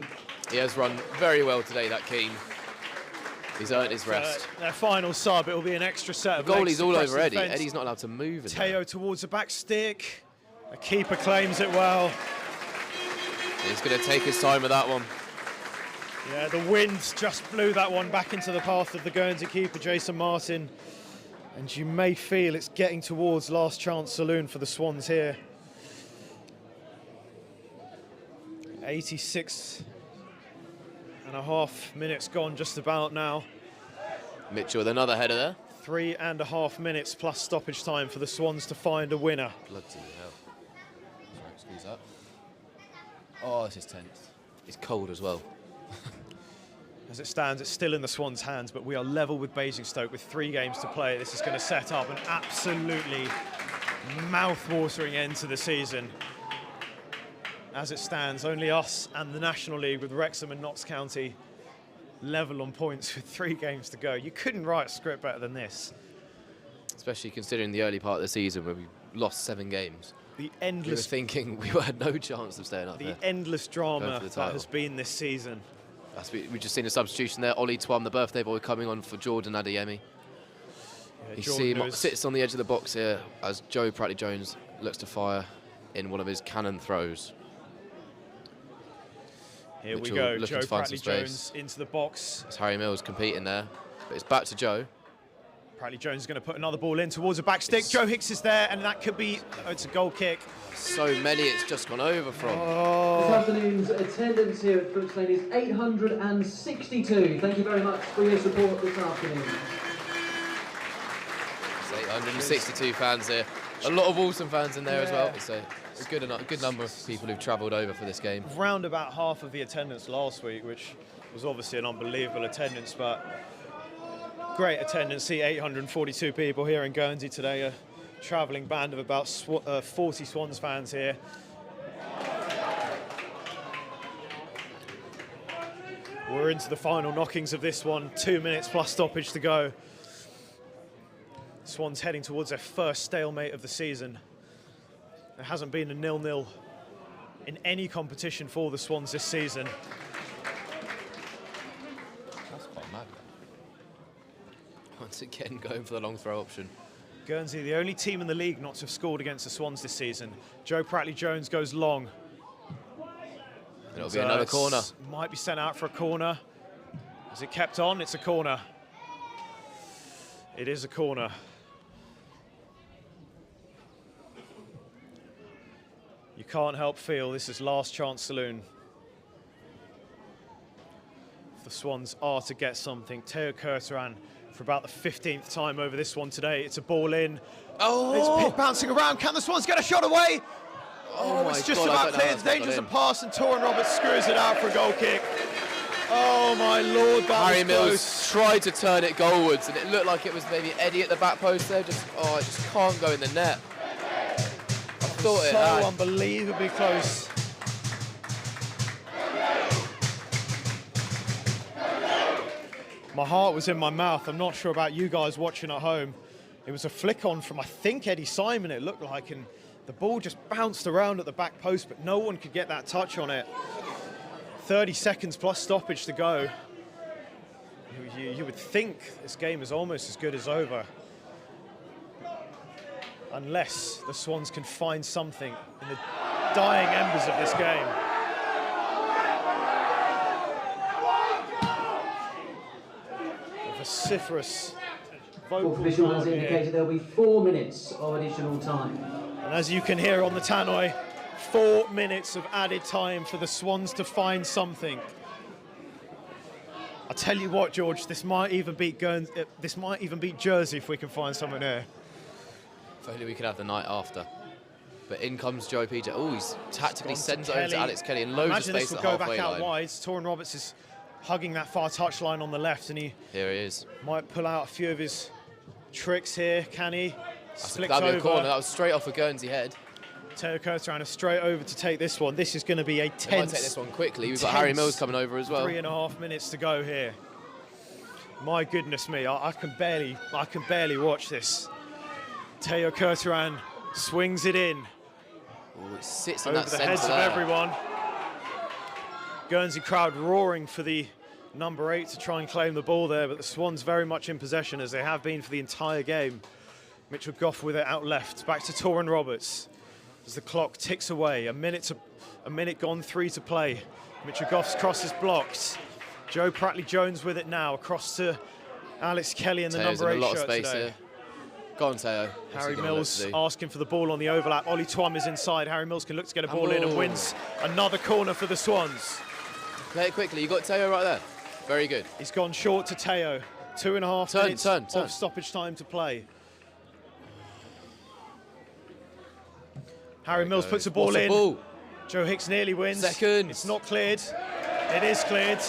He has run very well today, that Keane. He's earned his rest. Their final sub, it will be an extra set of legs Goalie's all across over the Eddie. defence. Eddie's not allowed to move. Teo towards the back stick. The keeper claims it well. He's going to take his time with that one. Yeah, the wind just blew that one back into the path of the Guernsey keeper, Jason Martin. And you may feel it's getting towards last chance saloon for the Swans here. 86.5 minutes gone just about now. Mitchell with another header there. 3.5 minutes plus stoppage time for the Swans to find a winner. Bloody hell. Sorry, excuse that. Oh, this is tense. It's cold as well. As it stands, it's still in the Swans' hands, but we are level with Basingstoke with 3 games to play. This is going to set up an absolutely mouth-watering end to the season. As it stands, only us and the National League with Wrexham and Notts County level on points with 3 games to go. You couldn't write a script better than this. Especially considering the early part of the season where we lost 7 games. The We were endless, thinking we had no chance of staying up there. the endless drama the that title. has been this season. We've just seen a substitution there. Ollie Twum, the birthday boy, coming on for Jordan Adeyemi. Yeah, You Jordan see him was- sits on the edge of the box here as Joe Pratley-Jones looks to fire in one of his cannon throws. Here Mitchell we go, looking Joe to find some Pratley-Jones into the box. It's Harry Mills competing there, but it's back to Joe. Pratley-Jones is going to put another ball in towards the back stick. Joe Hicks is there, and that could be, it's a goal kick. So many it's just gone over from. This afternoon's attendance here at Brooks Lane is 862. Thank you very much for your support this afternoon. It's 862 fans here. A lot of Walton fans in there as well. It's a good number of people who've travelled over for this game. Round about half of the attendance last week, which was obviously an unbelievable attendance, but great attendance. See 842 people here in Guernsey today. A travelling band of about 40 Swans fans here. We're into the final knockings of this one. 2 minutes plus stoppage to go. Swans heading towards their first stalemate of the season. There hasn't been a 0-0 in any competition for the Swans this season. That's quite mad. Once again, going for the long throw option. Guernsey, the only team in the league not to have scored against the Swans this season. Joe Pratley-Jones goes long. And it'll be another corner. Might be sent out for a corner. Is it kept on? It's a corner. It is a corner. You can't help feel this is last chance saloon. If the Swans are to get something, Teo Kurtaran for about the 15th time over this one today. It's a ball in. Oh! It's pick bouncing around. Can the Swans get a shot away? Oh, it's just about cleared. Dangerous and pass, and Torin Roberts screws it out for a goal kick. Oh my Lord, that Harry was Mills close. tried to turn it goalwards, and it looked like it was maybe Eddie at the back post there. It just can't go in the net. I thought it So had. unbelievably close. My heart was in my mouth. I'm not sure about you guys watching at home. It was a flick on from, I think, Eddie Simon, it looked like, and the ball just bounced around at the back post, but no one could get that touch on it. 30 seconds plus stoppage to go. You would think this game is almost as good as over, unless the Swans can find something in the dying embers of this game. A vociferous vocal Official has crowd here. indicated there'll be 4 minutes of additional time. And as you can hear on the tannoy, 4 minutes of added time for the Swans to find something. I tell you what, George, this might even beat Jersey if we can find someone here. If only we could have the night after. But in comes Joe PJ. Oh, he's tactically sends it over to Kelly. Alex Kelly, and loads of Imagine space this at will the go halfway back out line. wide. Torin Roberts is hugging that far touchline on the left, and he Here he is. might pull out a few of his tricks here. Can he? Flicks That'd be a corner. over. That was straight off a Guernsey head. Teo Kurtaran straight over to take this one. This is going to be a They might tense. take this one quickly. We've got Harry tense Mills coming over as well. 3.5 minutes to go here. My goodness me, I can barely watch this. Teo Kurtaran swings it in Oh, it sits in over that the centre heads of there. everyone. Guernsey crowd roaring for the number 8 to try and claim the ball there, but the Swans very much in possession, as they have been for the entire game. Mitchell Goff with it out left, back to Torin Roberts as the clock ticks away. A minute gone, 3 to play. Mitchell Goff's cross is blocked. Joe Pratley-Jones with it now, across to Alex Kelly in the Teo's number 8 in a lot of shirt space today. here. Go on, Teo. What's Harry he gonna look Mills to do? asking for the ball on the overlap. Ollie Twum is inside. Harry Mills can look to get a ball in and Oh. wins another corner for the Swans. Play it quickly. You got Teo right there. Very good. He's gone short to Teo. 2.5 Turn, minutes turn. of stoppage time to play. Harry Mills puts a ball What's in. the ball? Joe Hicks nearly wins. Seconds. It's not cleared. It is cleared.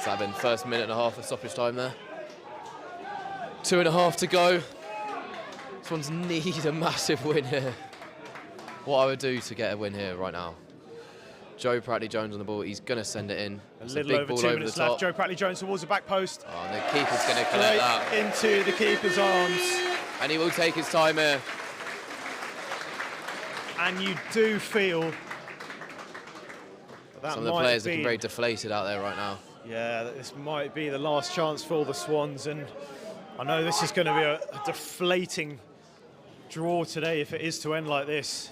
So that been first minute and a half of stoppage time there. 2.5 to go. Swans need a massive win here. What I would do to get a win here right now. Joe Pratley-Jones on the ball. He's going to send it in. A It's little big over ball 2 over minutes the top. left. Joe Pratley-Jones towards the back post. Oh, and the keeper's going to collect that. Straight into the keeper's arms. And he will take his time here. And you do feel that Some of the might players have looking been- very deflated out there right now. Yeah, this might be the last chance for the Swans, and I know this is going to be a deflating draw today if it is to end like this.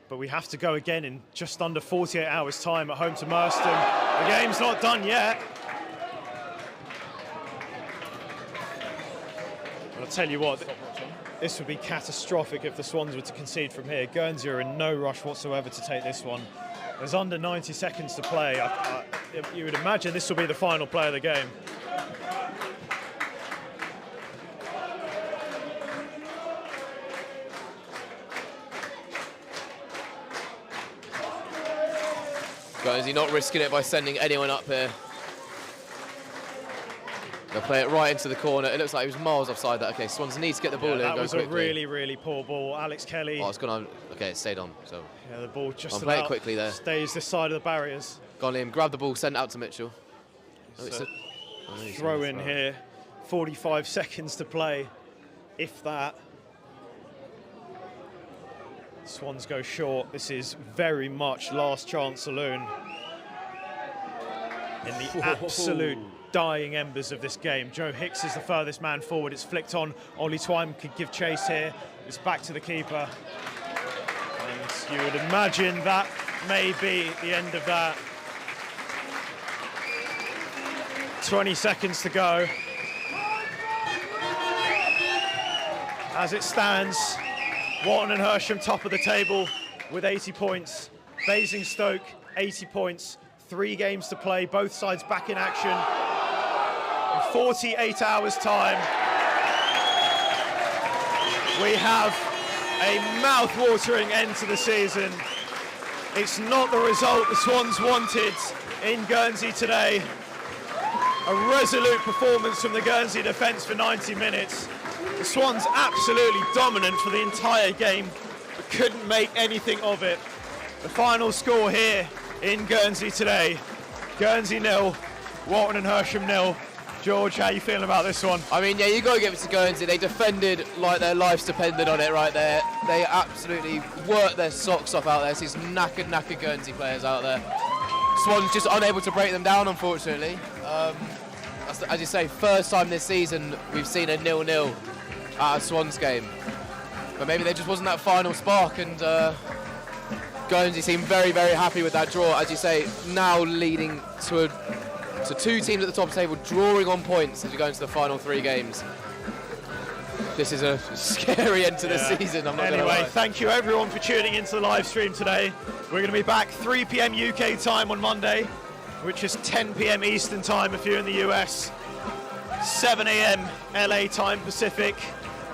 But we have to go again in just under 48 hours' time at home to Merstham. The game's not done yet. But I'll tell you what, this would be catastrophic if the Swans were to concede from here. Guernsey are in no rush whatsoever to take this one. There's under 90 seconds to play. You would imagine this will be the final play of the game. Guernsey not risking it by sending anyone up here. They'll play it right into the corner. It looks like he was miles offside that. Okay, Swans needs to get the ball in. That go was quickly. a really, really poor ball. Alex Kelly. Oh, it's gone on. Okay, it stayed on. So Yeah, the ball just play it about quickly there. stays this side of the barriers. Gone in, grab the ball, send it out to Mitchell. Throw in here. 45 seconds to play, if that. Swans go short. This is very much last chance saloon. In the absolute dying embers of this game. Joe Hicks is the furthest man forward. It's flicked on. Ollie Twine could give chase here. It's back to the keeper. And you would imagine that may be the end of that. 20 seconds to go. As it stands, Walton and Hersham top of the table with 80 points. Basingstoke 80 points. 3 games to play, both sides back in action in 48 hours time. We have a mouth-watering end to the season. It's not the result the Swans wanted in Guernsey today. A resolute performance from the Guernsey defence for 90 minutes. The Swans absolutely dominant for the entire game, but couldn't make anything of it. The final score here in Guernsey today, Guernsey 0, Walton and Hersham 0. George, how are you feeling about this one? I mean, yeah, you got to give it to Guernsey. They defended like their lives depended on it right there. They absolutely worked their socks off out there. These knackered Guernsey players out there. Swans just unable to break them down, unfortunately. As you say, first time this season we've seen a 0-0 at a Swans game. But maybe there just wasn't that final spark, and Guernsey seemed very, very happy with that draw. As you say, now leading to 2 teams at the top of the table, drawing on points as you go into the final 3 games. This is a scary end to the season. Anyway, thank you everyone for tuning into the live stream today. We're going to be back 3 p.m. UK time on Monday, which is 10 p.m. Eastern time if you're in the US, 7 a.m. LA time Pacific.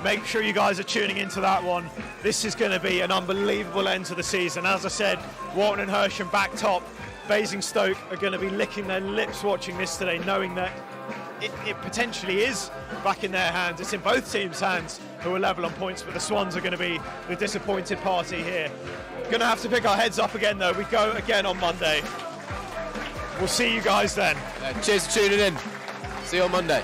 Make sure you guys are tuning into that one. This is going to be an unbelievable end to the season. As I said, Walton and Hersham back top. Basingstoke are going to be licking their lips watching this today, knowing that it potentially is back in their hands. It's in both teams' hands, who are level on points, but the Swans are going to be the disappointed party here. Going to have to pick our heads up again, though. We go again on Monday. We'll see you guys then. Cheers for tuning in. See you on Monday.